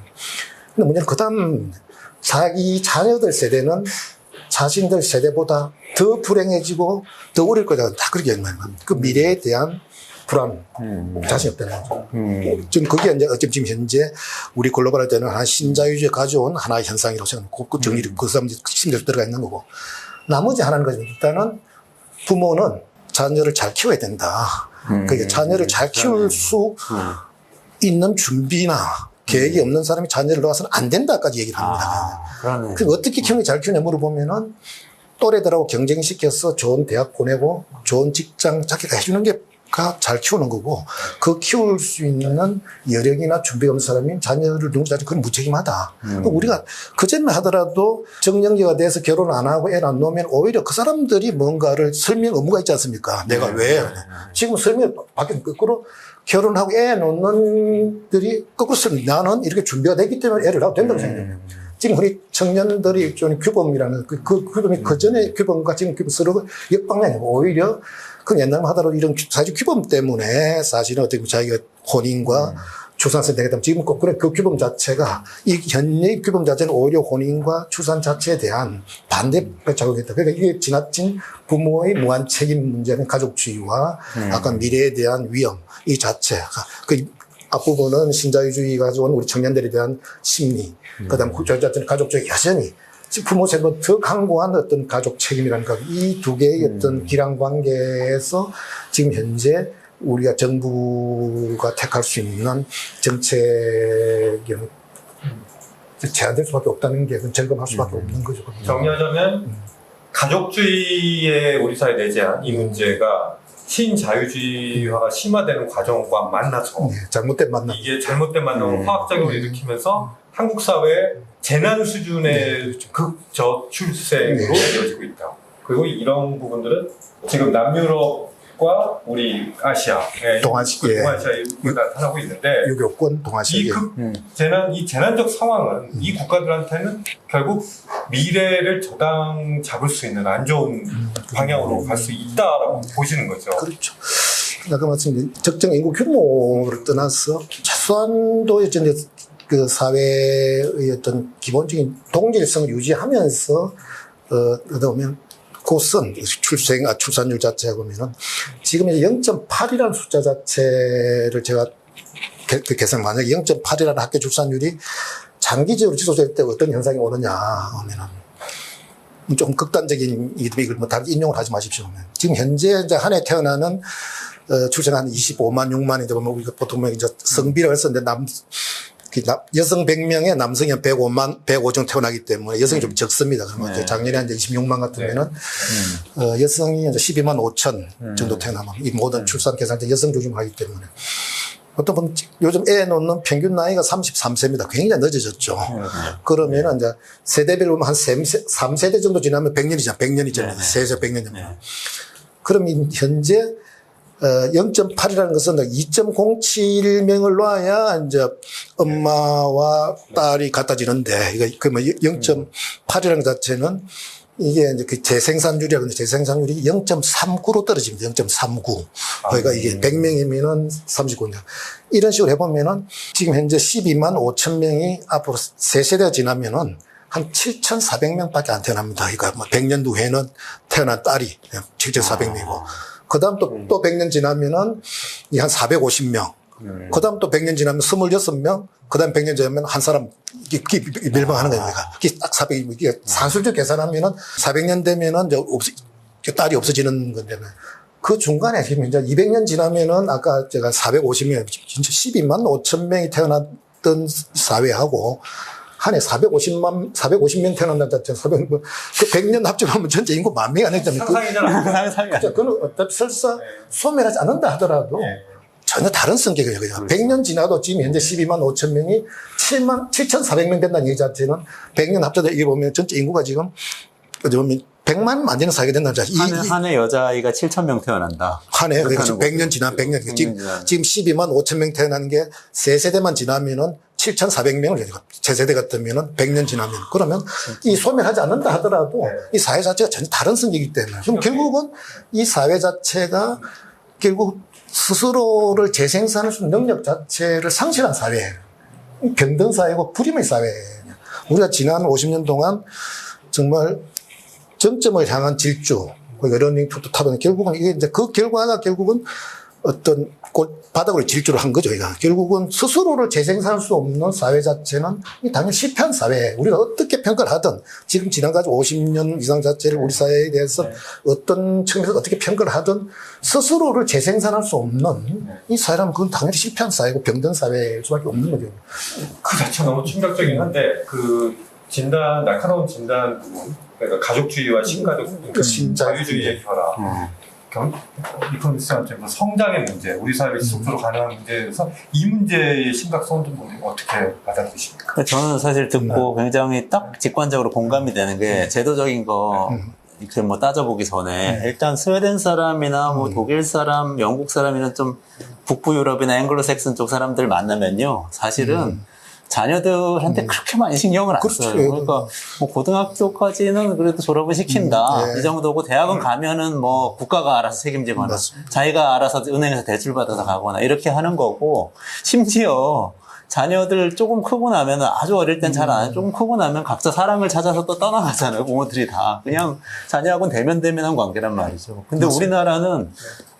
근데 문제는 그다음 자기 자녀들 세대는 자신들 세대보다 더 불행해지고 더 어릴 거다. 다 그렇게 말합니다. 그 미래에 대한 불안, 자신이 없다는 거죠. 지금 그게 이제 어쩌면 지금 현재 우리 글로벌할 때는 하나 신자유주의 가져온 하나의 현상이라고 생각합니다. 그 정리를, 그 사람들이 심리로 들어가 있는 거고. 나머지 하나는 거죠. 일단은 부모는 자녀를 잘 키워야 된다. 그러니까 자녀를 잘 키울 수 있는 준비나 계획이 없는 사람이 자녀를 낳아서는 안 된다까지 얘기를 합니다. 그러네. 그럼 어떻게 키우는 게 잘 키우냐 물어보면은 또래들하고 경쟁시켜서 좋은 대학 보내고 좋은 직장 자기가 해주는 게 잘 키우는 거고 그 키울 수 있는 여력이나 준비가 없는 사람이 자녀를 누군지 그건 무책임하다. 우리가 그전에 하더라도 정년기가 돼서 결혼 안 하고 애를 안 놓으면 오히려 그 사람들이 뭔가를 설명 의무가 있지 않습니까? 내가 왜? 지금 설명이 바뀌는 거꾸로 결혼하고 애 놓는 들이 거꾸로 설명 나는 이렇게 준비가 됐기 때문에 애를 낳아도 된다고 생각해요. 지금 우리 청년들이 일종의 규범이라는 그 규범이 그 전에 규범과 지금 규범 서로 역방향이고 오히려 그 옛날만 하더라도 이런 사회적 규범 때문에 사실은 어떻게 보면 자기가 혼인과 출산세 내게 되면 지금 거꾸로 그 규범 자체가 이 현재의 규범 자체는 오히려 혼인과 출산 자체에 대한 반대가 작용했다. 그러니까 이게 지나친 부모의 무한 책임 문제는 가족주의와 아까 미래에 대한 위험 이 자체가 그 앞부분은 신자유주의가 가져온 우리 청년들에 대한 심리, 그다음 저 자체는 가족주의 여전히 부모 세대보다 더 강고한 어떤 가족 책임이라는 이 두 개의 어떤 기량 관계에서 지금 현재 우리가 정부가 택할 수 있는 정책이 제한될 수밖에 없다는 게 점검할 수밖에 없는 거죠. 정리하자면 가족주의의 우리 사회 내재한 이 문제가 신자유주의화가 심화되는 과정과 만나서 잘못된 만남. 이게 잘못된 만남으로 화학작용을 일으키면서 한국 사회 재난 수준의 극저출생으로 이어지고 있다. 그리고 이런 부분들은 지금 남유럽과 우리 아시아의 동아시아에 나타나고 있는데 유교권 동아시아 이 재난적 상황은 이 국가들한테는 결국 미래를 저당 잡을 수 있는 안 좋은 방향으로 갈 수 있다라고 보시는 거죠. 그렇죠. 아까 말씀드린 적정 인구 규모를 떠나서 최소한도 이제 그 사회의 어떤 기본적인 동질성을 유지하면서 그러다 보면 고선 출산율 자체가 보면은 지금 이제 0.8이라는 숫자 자체를 제가 계산 만약에 0.8이라는 학교 출산율이 장기적으로 지속될 때 어떤 현상이 오느냐 하면은 좀 극단적인 이걸 뭐 다르게 인용을 하지 마십시오. 지금 현재 이제 한 해 태어나는 출생 한 25만 6만인데 보면 우리가 보통 이제 성비라고 했었는데 여성 100명에 남성이 한 105 정도 태어나기 때문에 여성이 좀 적습니다. 그러면 이제 작년에 이제 26만 같으면은 여성이 이제 12만 5천 정도 태어나면 이 모든 출산 계산때 여성 중심으로 하기 때문에 어떤 분 요즘 애 놓는 평균 나이가 33세입니다. 굉장히 늦어졌죠. 그러면 이제 세대별로 보면 한 3세대 정도 지나면 100년이잖아요. 100년이잖아요. 세세 100년이면. 그러면 현재 0.8이라는 것은 2.07명을 놔야 이제 엄마와 딸이 갖다 지는데, 이거, 그러면 0.8이라는 것 자체는 이게 이제 그 재생산율이라고 하는데 재생산율이 0.39로 떨어집니다. 0.39. 그러니까 이게 100명이면은 39년. 이런 식으로 해보면은 지금 현재 12만 5천 명이 앞으로 3세대가 지나면은 한 7,400명밖에 안 태어납니다. 그러니까 뭐 100년 후에는 태어난 딸이 7,400명이고. 그 다음 또 100년 지나면은 한 450명. 그 다음 또 100년 지나면 26명. 그 다음 100년 지나면 한 사람 멸망하는 거예요. 이게 딱 400, 이게 산술적 계산하면은 400년 되면은 이제 딸이 없어지는 건데. 그 중간에 지금 이제 200년 지나면은 아까 제가 450명, 진짜 12만 5천 명이 태어났던 사회하고 한 해 450명 태어난다는 자체, 그 100년 합쳐보면 전체 인구 10,000명이 안 되잖아요. 상상이잖아요. 그건 어차피 설사 소멸하지 않는다 하더라도 전혀 다른 성격이에요. 100년 지나도 지금 현재 12만 5천 명이 7,400명 된다는 얘기 자체는 100년 합쳐서 이게 보면 전체 인구가 지금 어디 보면 100만 만드는 사회가 된다는 자체. 한 해 여자아이가 7,000명 태어난다. 한 해, 그러니까 100년 지나 100년. 지금 12만 5천 명 태어나는 게 3세대만 지나면은 7,400명을 제세대 같으면은 100년 지나면 그러면 이 소멸하지 않는다 하더라도 이 사회 자체가 전혀 다른 성격이기 때문에 그럼 결국은 이 사회 자체가 결국 스스로를 재생산할 수 있는 능력 자체를 상실한 사회예요. 병든 사회고 불임의 사회예요. 우리가 지난 50년 동안 정말 정점을 향한 질주, 러닝 투 탑은 결국은 이게 이제 그 결과가 결국은 어떤 바닥으로 질주를 한 거죠. 그러니까 결국은 스스로를 재생산할 수 없는 사회 자체는 당연히 실패한 사회예요. 우리가 어떻게 평가를 하든 지금 지난까지 50년 이상 자체를 우리 사회에 대해서 어떤 측면에서 어떻게 평가를 하든 스스로를 재생산할 수 없는 이 사회라면 그건 당연히 실패한 사회고 병든 사회일 수밖에 없는 거죠. 그 자체가 너무 충격적이긴 한데 그 진단, 날카로운 진단 부분, 그러니까 가족주의와 신가족, 자유주의의 결합. 이코노미스트한테 성장의 문제, 우리 사회를 지속적으로 가능한 문제에서 이 문제의 심각성을 좀 어떻게 받아들이십니까? 저는 사실 듣고 굉장히 딱 직관적으로 공감이 되는 게 제도적인 거 이렇게 뭐 따져보기 전에 일단 스웨덴 사람이나 뭐 독일 사람, 영국 사람이나 좀 북부 유럽이나 앵글로색슨 쪽 사람들 만나면요, 사실은 자녀들한테 그렇게 많이 신경을 안 그렇죠. 써요. 그러니까 뭐 고등학교까지는 그래도 졸업을 시킨다. 네. 이 정도고 대학은 가면은 뭐 국가가 알아서 책임지거나 맞습니다. 자기가 알아서 은행에서 대출 받아서 가거나 이렇게 하는 거고 심지어 자녀들 조금 크고 나면은 아주 어릴 땐 잘 안 해. 조금 크고 나면 각자 사랑을 찾아서 또 떠나가잖아요. 부모들이 다. 그냥 자녀하고는 대면대면한 관계란 말이죠. 근데 맞아요. 우리나라는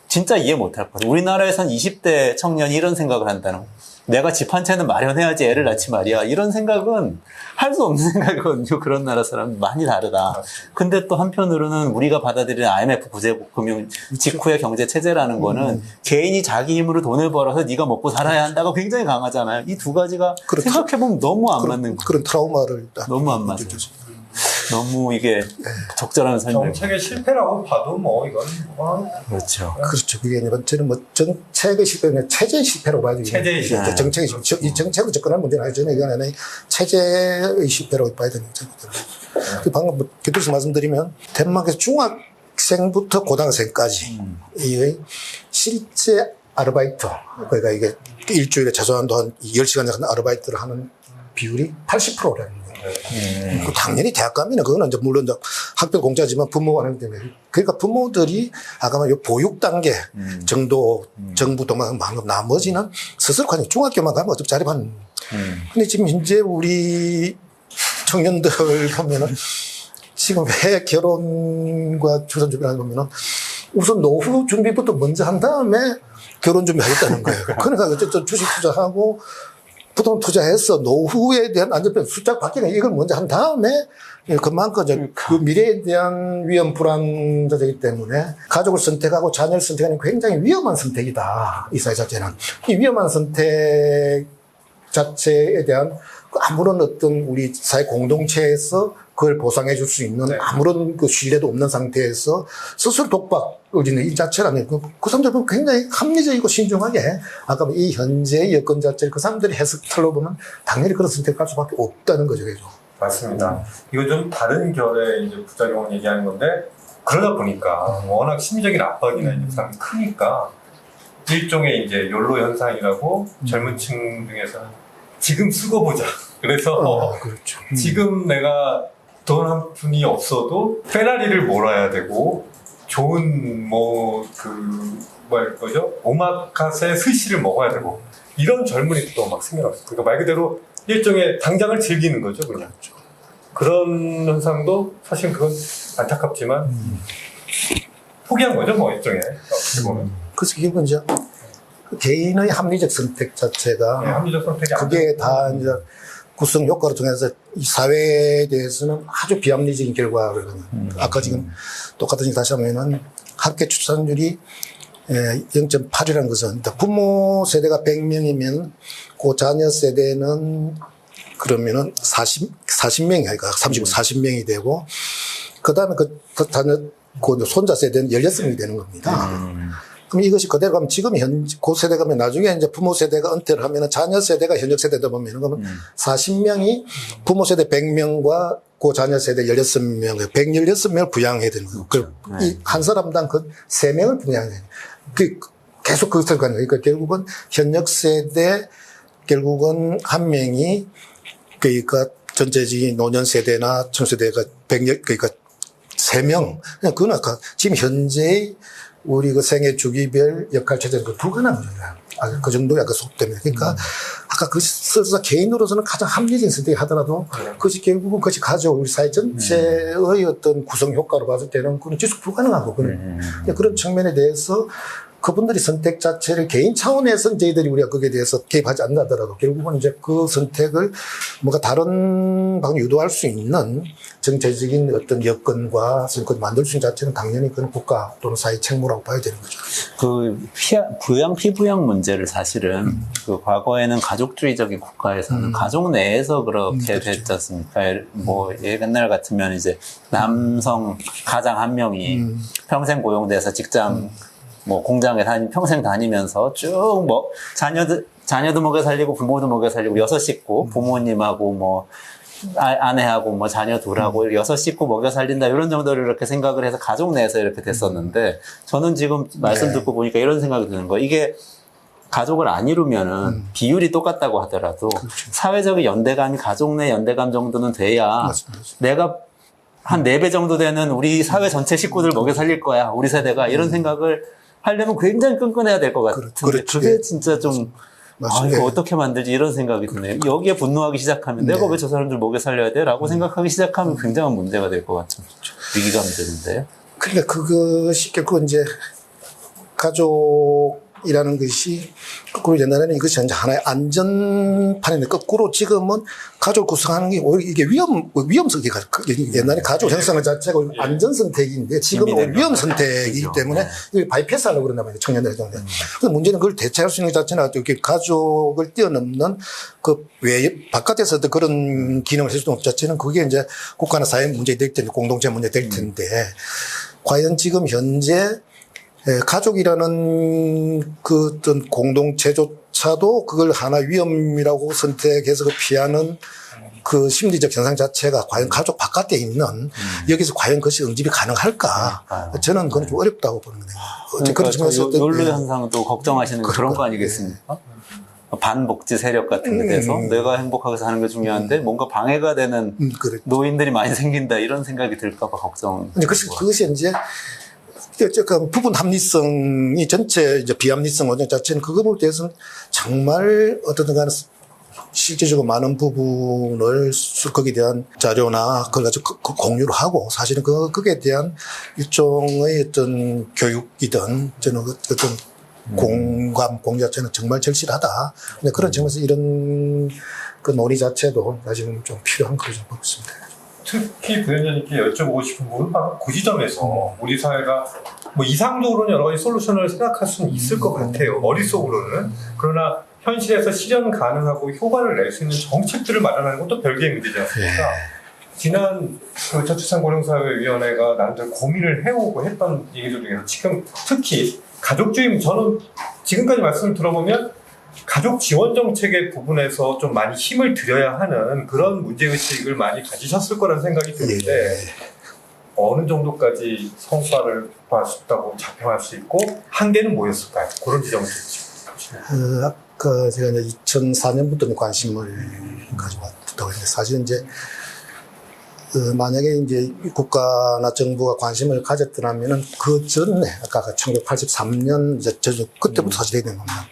진짜 이해 못할 거예요. 우리나라에선 20대 청년이 이런 생각을 한다는 거예요. 내가 집 한 채는 마련해야지 애를 낳지 말이야. 이런 생각은 할 수 없는 생각이거든요. 그런 나라 사람은 많이 다르다. 근데 또 한편으로는 우리가 받아들이는 IMF 구제금융 직후의 경제 체제라는 거는 개인이 자기 힘으로 돈을 벌어서 네가 먹고 살아야 한다가 굉장히 강하잖아요. 이 두 가지가 그렇죠. 생각해보면 너무 안 맞는 거예요. 그런 트라우마를 너무 안 맞아요. 너무 이게 적절한 설명. 정책의 실패라고 봐도 뭐 이건 뭐 그렇죠. 그렇죠. 그게 아니라 저는 뭐 정책의 실패는 체제의 실패라고 봐야 되겠죠. 체제의 실패. 정책의 실패. 이 정책으로 접근할 문제는 아니죠. 이건 아니라 체제의 실패라고 봐야 되는 거죠. 방금 뭐 곁들여서 말씀드리면 덴마크에서 중학생부터 고등학생까지 이 실제 아르바이트, 그러니까 이게 일주일에 최소한도 한 10시간 정도 아르바이트를 하는 비율이 80%라는 거예요. 당연히 대학 가면은 그거는 이제 물론 이제 학교 공짜지만 부모가 하기 때문에 그러니까 부모들이 아까 말한 요 보육 단계 정도 정부 동안 방금 나머지는 스스로 그냥 중학교만 가면 어차피 자립하는. 근데 지금 현재 우리 청년들 보면은 지금 왜 결혼과 출산 준비를 하면은 우선 노후 준비부터 먼저 한 다음에 결혼 준비하겠다는 거예요. 그러니까 어쨌든 주식 투자하고 부동 투자해서 노후에 대한 안전병 숫자 바뀌는 이걸 먼저 한 다음에 그만큼 그 미래에 대한 위험 불안자이기 때문에 가족을 선택하고 자녀를 선택하는 굉장히 위험한 선택이다. 이 사회 자체는. 이 위험한 선택 자체에 대한 아무런 어떤 우리 사회 공동체에서 그걸 보상해 줄 수 있는 아무런 그 신뢰도 없는 상태에서 스스로 독박을 짓는 이 자체라는 그 사람들은 굉장히 합리적이고 신중하게 아까 이 현재의 여건 자체를 그 사람들이 해석틀로 보면 당연히 그런 선택할 수밖에 없다는 거죠. 그죠? 맞습니다. 이거 좀 다른 결의 이제 부작용을 얘기하는 건데 그러다 보니까 워낙 심리적인 압박이나 이제 부담이 크니까 일종의 이제 욜로 현상이라고 젊은 층 중에서는 지금 쓰고 보자. 그래서 그렇죠. 지금 내가 돈 한 푼이 없어도 페라리를 몰아야 되고 좋은 뭐죠? 오마카세 스시를 먹어야 되고 이런 젊은이도 또 막 생겨났어요. 그러니까 말 그대로 일종의 당장을 즐기는 거죠, 그냥. 그런 현상도 사실 그건 안타깝지만 포기한 거죠, 뭐 일종의 어떻게 보면. 그래서 결국은 이제 그 개인의 합리적 선택 자체가 네, 합리적 선택이 안 그게 되는 다 이제 구성 효과를 통해서 이 사회에 대해서는 아주 비합리적인 결과를 아까 지금 똑같은 얘기 다시 하면은 합계 출산율이 0.8이라는 것은 부모 세대가 100명이면 그 자녀 세대는 그러면은 40명이 아니까 40명이 되고 그다음에 그 자녀 그 손자 세대는 16명이 되는 겁니다. 그럼 이것이 그대로 가면 지금 그 세대 가면 나중에 이제 부모 세대가 은퇴를 하면은 자녀 세대가 현역 세대다 보면은 그러면 40명이 부모 세대 100명과 그 자녀 세대 16명, 116명을 부양해야 되는 거예요. 그렇죠. 이 한 사람당 그 3명을 부양해야 돼요. 계속 그것을 가는 거예요. 그러니까 결국은 현역 세대 결국은 한 명이 그러니까 전체적인 노년 세대나 청세대가 100명, 그러니까 3명. 그냥 그건 아까 지금 현재의 우리 그 생애 주기별 역할 체제는 그 불가능한 거예요. 그 정도의 아까 속 때문에. 그러니까 아까 그 스스로 개인으로서는 가장 합리적인 선택이 하더라도 그것이 결국은 그것이 가져올 우리 사회 전체의 어떤 구성 효과로 봤을 때는 그건 지속 불가능하고 그런 측면에 대해서 그분들이 선택 자체를 개인 차원에서 저희들이 우리가 거기에 대해서 개입하지 않는다더라도 결국은 이제 그 선택을 뭔가 다른 방향 유도할 수 있는 정체적인 어떤 여건과 선택을 만들 수 있는 자체는 당연히 그건 국가 또는 사회 책무라고 봐야 되는 거죠. 그 부양 피부양 문제를 사실은 그 과거에는 가족주의적인 국가에서는 가족 내에서 그렇게 그렇죠. 됐지 않습니까? 뭐 옛날 같으면 이제 남성 가장 한 명이 평생 고용돼서 직장 뭐 공장에 평생 다니면서 쭉 뭐 자녀도 먹여 살리고 부모도 먹여 살리고 6 식구 부모님하고 뭐 아내하고 뭐 자녀 둘하고 6 식구 먹여 살린다 이런 정도를 이렇게 생각을 해서 가족 내에서 이렇게 됐었는데 저는 지금 말씀 듣고 보니까 이런 생각이 드는 거예요. 이게 가족을 안 이루면은 비율이 똑같다고 하더라도 사회적인 연대감, 가족 내 연대감 정도는 돼야 맞습니다. 내가 한 4배 정도 되는 우리 사회 전체 식구들 먹여 살릴 거야. 우리 세대가. 이런 생각을 하려면 굉장히 끈끈해야 될 것 같은데. 그렇죠. 그게 진짜 좀, 맞습니다. 이거 어떻게 만들지? 이런 생각이 드네요. 여기에 분노하기 시작하면 내가 왜 저 사람들 먹여 살려야 돼? 라고 생각하기 시작하면 굉장한 문제가 될 것 같은 위기감이 드는데요. 그러니까 그것이 결국 이제 가족이라는 것이 거꾸로 옛날에는 이것이 이제 하나의 안전판인데 거꾸로 지금은 가족을 구성하는 게 오히려 이게 위험성이 옛날에 가족 형성 자체가 안전 선택인데 지금은 오히려 위험 선택이기 때문에 이걸 바이패스하려고 그런단 말이에요. 청년들 때문에. 근데 문제는 그걸 대체할 수 있는 것 자체는 이렇게 가족을 뛰어넘는 그 외 바깥에서도 그런 기능을 할 수 없는 것 자체는 그게 이제 국가나 사회 문제 될 텐데 공동체 문제 될 텐데 과연 지금 현재 가족이라는 그 어떤 공동체조차도 그걸 하나 위험이라고 선택해서 그 피하는 그 심리적 현상 자체가 과연 가족 바깥에 있는 여기서 과연 그것이 응집이 가능할까? 저는 그건 좀 어렵다고 보는 거예요. 그러니까 연루 현상도 걱정하시는 그런 거 아니겠습니까? 반복지 세력 같은 데 대해서 내가 행복하게 사는 게 중요한데 뭔가 방해가 되는 노인들이 많이 생긴다 이런 생각이 들까 봐 걱정. 그것이 이제 약간 부분 합리성이 전체 이제 비합리성 원전 자체는 그거에 대해서는 정말 어떻든 간에 실질적으로 많은 부분을 거기에 대한 자료나 그걸 가지고 공유를 하고 사실은 거기에 대한 일종의 어떤 교육이든 저는 어떤 공감, 공유 자체는 정말 절실하다. 근데 그런 점에서 이런 그 논의 자체도 사실은 좀 필요한 거라고 보고 있습니다. 특히 부위원장님께 여쭤보고 싶은 부분은 바로 그 지점에서 우리 사회가 뭐 이상적으로는 여러 가지 솔루션을 생각할 수는 있을 것 같아요. 머릿속으로는. 그러나 현실에서 실현 가능하고 효과를 낼 수 있는 정책들을 마련하는 것도 별개의 문제지 않습니까? 지난 그 저출산고령사회위원회가 나름대로 고민을 해오고 했던 얘기들 중에서 지금 특히 가족주의, 저는 지금까지 말씀을 들어보면 가족 지원 정책의 부분에서 좀 많이 힘을 들여야 하는 그런 문제의식을 많이 가지셨을 거라는 생각이 드는데 어느 정도까지 성과를 봤다고 자평할 수 있고 한계는 뭐였을까요? 그런 지점을 보시면. 아까 제가 이제 2004년부터 관심을 가지고 왔다고 했는데 사실은 이제 만약에 이제 국가나 정부가 관심을 가졌더라면은 그 전에 아까 1983년 이제 그때부터 사실 해야 되는 겁니다.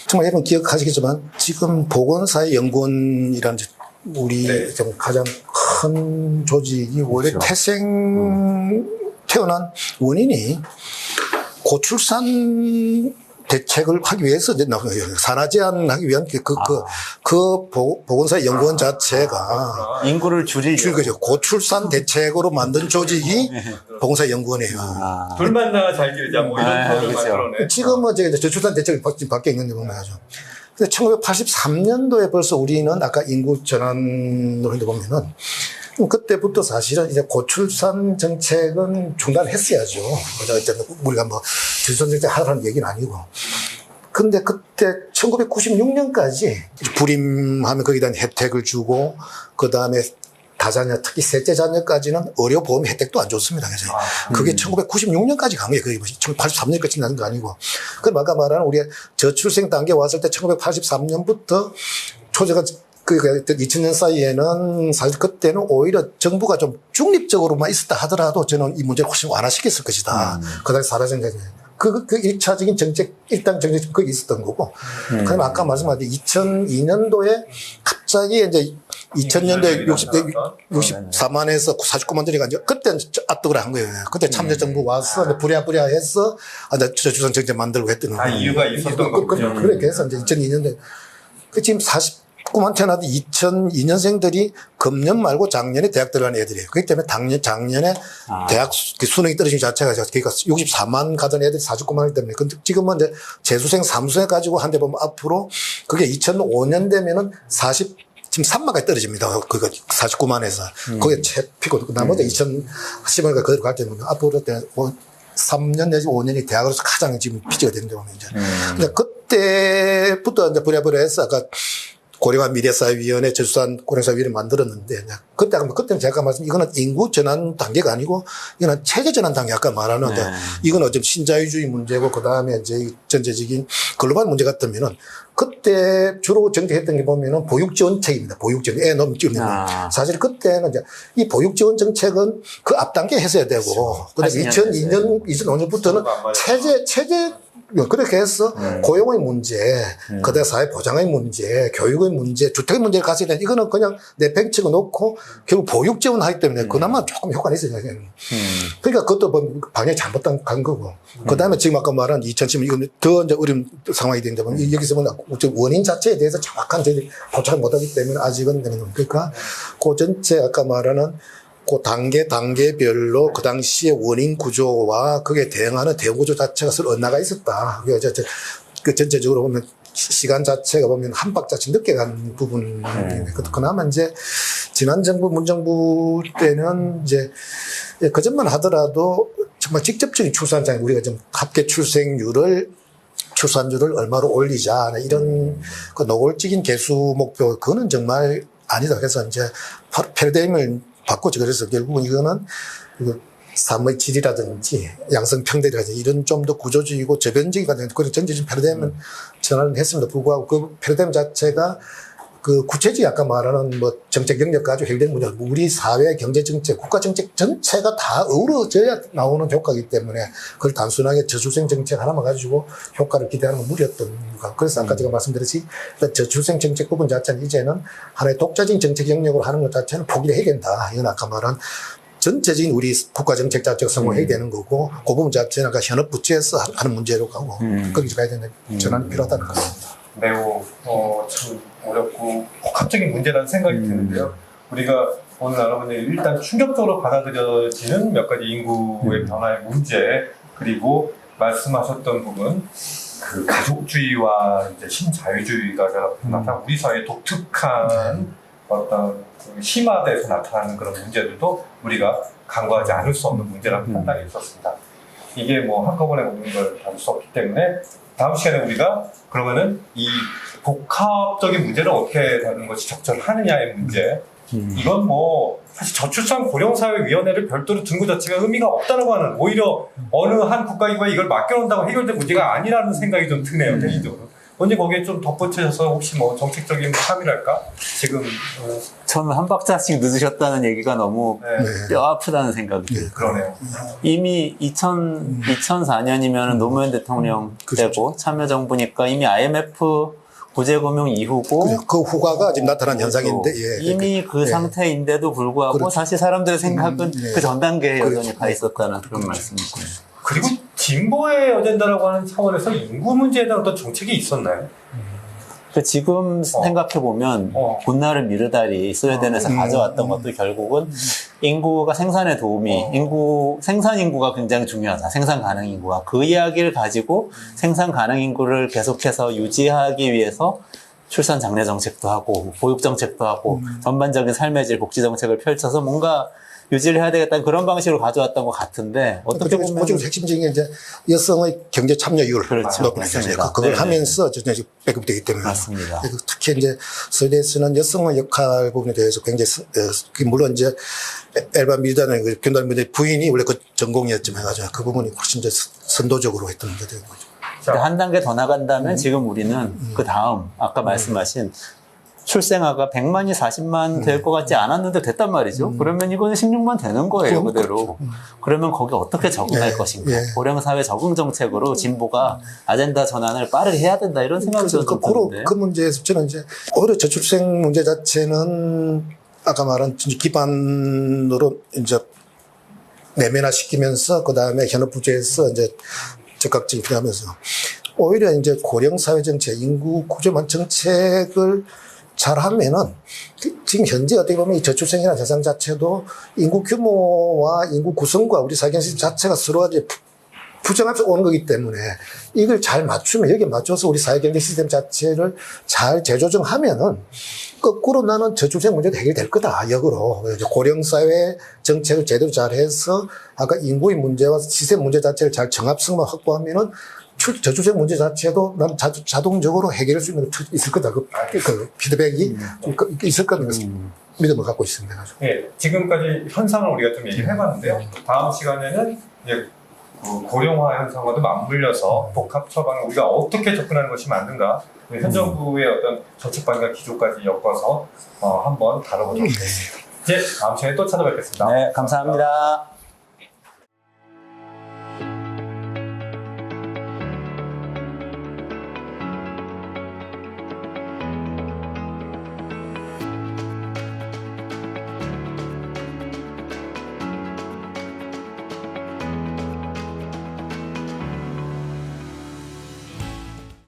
정말 여러분 기억하시겠지만 지금 보건사회연구원이라는 우리 좀 가장 큰 조직이 원래 태어난 원인이 고출산 대책을 하기 위해서 이제 산하 제한하기 위한 보건사 연구원 자체가 인구를 줄이죠. 고출산 대책으로 만든 조직이 보건사 연구원이에요. 둘 만나 잘 기르자 뭐 이런 표현을 만들어내. 지금은 이제 저출산 대책이 바뀌어 있는데 보면 하죠. 근데 1983년도에 벌써 우리는 아까 인구 전환으로 보면은 그때부터 사실은 이제 고출산 정책은 중단했어야죠. 우리가 뭐 저출산 정책 하라는 얘기는 아니고. 근데 그때 1996년까지 불임하면 거기에 대한 혜택을 주고 그 다음에 다자녀, 특히 셋째 자녀까지는 의료보험 혜택도 안 줬습니다. 그래서 그게 1996년까지 간 거예요. 그게 1983년까지 나는 거 아니고. 그럼 아까 말하는 우리 저출생 단계 왔을 때 1983년부터 초제가 2000년 사이에는 사실 그때는 오히려 정부가 좀 중립적으로만 있었다 하더라도 저는 이 문제를 훨씬 완화시켰을 것이다. 그다음에 사라진다니. 그 1차적인 정책, 일단 정책 그게 있었던 거고. 그다음에 아까 말씀하신 2002년도에 갑자기 이제 2000년도에 64만에서 49만 들이가 이제 그때 압득을 한 거예요. 그때 참여정부 와서 부랴부랴 해서 저출산 정책 만들고 했던 거예요. 이유가 있었던 거군요. 그렇게 해서 이제 2002년도에 지금 49만 태어나도 2002년생들이 금년 말고 작년에 대학 들어간 애들이에요. 그렇기 때문에 작년에 대학 수능이 떨어진 자체가 그러니까 64만 가던 애들이 49만이기 때문에. 근데 지금은 이제 재수생, 삼수생 가지고 한데 보면 앞으로 그게 2005년 되면은 지금 3만까지 떨어집니다. 그거 49만에서. 그게 최피고 나머지 2010년까지 그대로 갈 때는 앞으로 3년 내지 5년이 대학으로서 가장 지금 피지가 되는 거면 이제. 근데 그때부터 이제 부랴부랴 해서 아까 고령화 미래사회위원회, 저출산 고령사회위원회 만들었는데, 그때는 제가 말씀, 이거는 인구 전환 단계가 아니고, 이거는 체제 전환 단계, 아까 말하는, 이거는 좀 신자유주의 문제고, 그 다음에 이제 전체적인 글로벌 문제 같으면은 그때 주로 정책했던 게 보면은 보육지원책입니다. 보육지원, 애 너무 지원이 사실 그때는 이제 이 보육지원 정책은 그 앞단계 했어야 되고, 그다음에 2002년, 2005년부터는 체제 그렇게 해서 고용의 문제, 그다음에 사회 보장의 문제, 교육의 문제, 주택의 문제를 가져야 되는데 이거는 그냥 내팽치고 놓고 결국 보육 지원하기 때문에 그나마 조금 효과가 있어요. 그러니까 그것도 방향이 잘못된 간 거고. 그다음에 지금 아까 말한 2010년 이건 더 이제 어려운 상황이 되는데 보면 여기서 보면 원인 자체에 대해서 정확한 저희들이 포착을 못하기 때문에 아직은 그러니까 그 전체 아까 말하는 그 단계별로 그 당시의 원인 구조와 그게 대응하는 대응 구조 자체가 서로 엇나가 있었다. 그 전체적으로 보면 시간 자체가 보면 한 박자씩 늦게 간 부분. 그나마 이제 지난 정부, 문정부 때는 이제 그전만 하더라도 정말 직접적인 출산장 우리가 좀 합계 출산율을 얼마로 올리자 이런 그 노골적인 개수 목표 그거는 정말 아니다. 그래서 이제 패러다임을 바꾸죠. 그래서 결국은 이거는 삶의 질이라든지 양성평등이라든지 이런 좀 더 구조적이고 저변적인 그런 전체적인 패러다임을 전환을 했음에도 불구하고 그 패러다임 자체가 그 구체적이 아까 말하는 뭐 정책 영역 가지고 해결되는 문제, 우리 사회 경제 정책, 국가 정책 전체가 다 어우러져야 나오는 효과이기 때문에 그걸 단순하게 저출생 정책 하나만 가지고 효과를 기대하는 건 무리였던 거. 그래서 아까 제가 말씀드렸지 저출생 정책 부분 자체는 이제는 하나의 독자적인 정책 영역으로 하는 것 자체는 포기를 해야 된다. 이건 아까 말한 전체적인 우리 국가 정책 자체가 성공해야 되는 거고 그 부분 자체는 아까 현업 부처에서 하는 문제로 가고 거기서 가야 되는 전환이 필요하다는 겁니다. 매우 참 어렵고 복합적인 문제라는 생각이 드는데요. 우리가 오늘 알아보니 일단 충격적으로 받아들여지는 몇 가지 인구의 변화의 문제, 그리고 말씀하셨던 부분 그 가족주의와 이제 신자유주의가 나타난 우리 사회의 독특한 어떤 심화돼서 나타나는 그런 문제들도 우리가 간과하지 않을 수 없는 문제라는 판단이 있었습니다. 이게 뭐 한꺼번에 오는 걸 다룰 수 없기 때문에 다음 시간에 우리가 그러면은 이 복합적인 문제를 어떻게 다루는 것이 적절하느냐의 문제, 이건 뭐 사실 저출산 고령사회위원회를 별도로 둔 것 자체가 의미가 없다라고 하는, 오히려 어느 한 국가기관이 이걸 맡겨놓는다고 해결될 문제가 아니라는 생각이 좀 드네요, 개인적으로. 언제 거기에 좀 덧붙여서 혹시 뭐 정책적인 참여랄까? 지금 저는 한 박자씩 늦으셨다는 얘기가 너무 뼈 아프다는 생각이 들어요. 그러네요. 이미 2004년이면 노무현 대통령 때고 참여정부니까 이미 IMF 구제금융 이후고 그 후과가 지금 나타난 현상인데 이미 그 상태인데도 불구하고 그렇죠. 사실 사람들의 생각은 그 전 단계에 여전히 그렇죠. 가 있었다는 그런 말씀이고요. 그리고 진보의 어젠다라고 하는 차원에서 인구 문제에 대한 어떤 정책이 있었나요? 지금 생각해보면 본나르 미르달이 스웨덴에서 가져왔던 것도 결국은 인구가 생산에 도움이, 생산 인구가 굉장히 중요하다. 생산 가능 인구가. 그 이야기를 가지고 생산 가능 인구를 계속해서 유지하기 위해서 출산 장려 정책도 하고 보육 정책도 하고 전반적인 삶의 질 복지 정책을 펼쳐서 뭔가 유지를 해야 되겠다는 그런 방식으로 가져왔던 것 같은데 어떻게 보면 핵심적인 게 이제 여성의 경제 참여율 그렇죠. 높여주세요. 그걸 네네. 하면서 배급되기 때문에 맞습니다. 특히 이제 스웨덴에서는 여성의 역할 부분에 대해서 굉장히 물론 이제 엘바 미르다는 견달미르의 부인이 원래 그 전공이었지만 해가지고 그 부분이 훨씬 이제 선도적으로 했던 게 되는 거죠. 근데 한 단계 더 나간다면 지금 우리는 그 다음 아까 말씀하신 출생아가 100만이 40만 될 것 같지 않았는데 됐단 말이죠. 그러면 이거는 16만 되는 거예요, 그대로. 그러면 거기 어떻게 적응할 것인가. 고령사회 적응 정책으로 진보가 아젠다 전환을 빠르게 해야 된다, 이런 생각이 좀 드는데. 그 문제에서 저는 이제 오히려 저출생 문제 자체는 아까 말한 기반으로 이제 내면화시키면서 그 다음에 현업부처에서 이제 적극적인 필요하면서 오히려 이제 고령사회 정책, 인구 구조만 정책을 잘 하면은 지금 현재 어떻게 보면 이 저출생이라는 세상 자체도 인구 규모와 인구 구성과 우리 사회 시스템 자체가 서로 이제 부정합쳐 오는 거기 때문에 이걸 잘 맞추면 여기에 맞춰서 우리 사회 경제 시스템 자체를 잘 재조정하면은 거꾸로 나는 저출생 문제도 해결될 거다, 역으로. 고령사회 정책을 제대로 잘 해서 아까 인구의 문제와 시스템 문제 자체를 잘 정합성만 확보하면은 저출생 문제 자체도 난 자동적으로 해결할 수 있는 있을 거다. 그 피드백이 있을 거라는 믿음을 갖고 있습니다. 예, 지금까지 현상을 우리가 좀 얘기를 해봤는데요. 다음 시간에는 이제 그 고령화 현상과도 맞물려서 복합 처방에 우리가 어떻게 접근하는 것이 맞는가, 현 정부의 어떤 정책 방향 기조까지 엮어서 한번 다뤄보도록 하겠습니다. 이제 다음 시간에 또 찾아뵙겠습니다. 네, 감사합니다.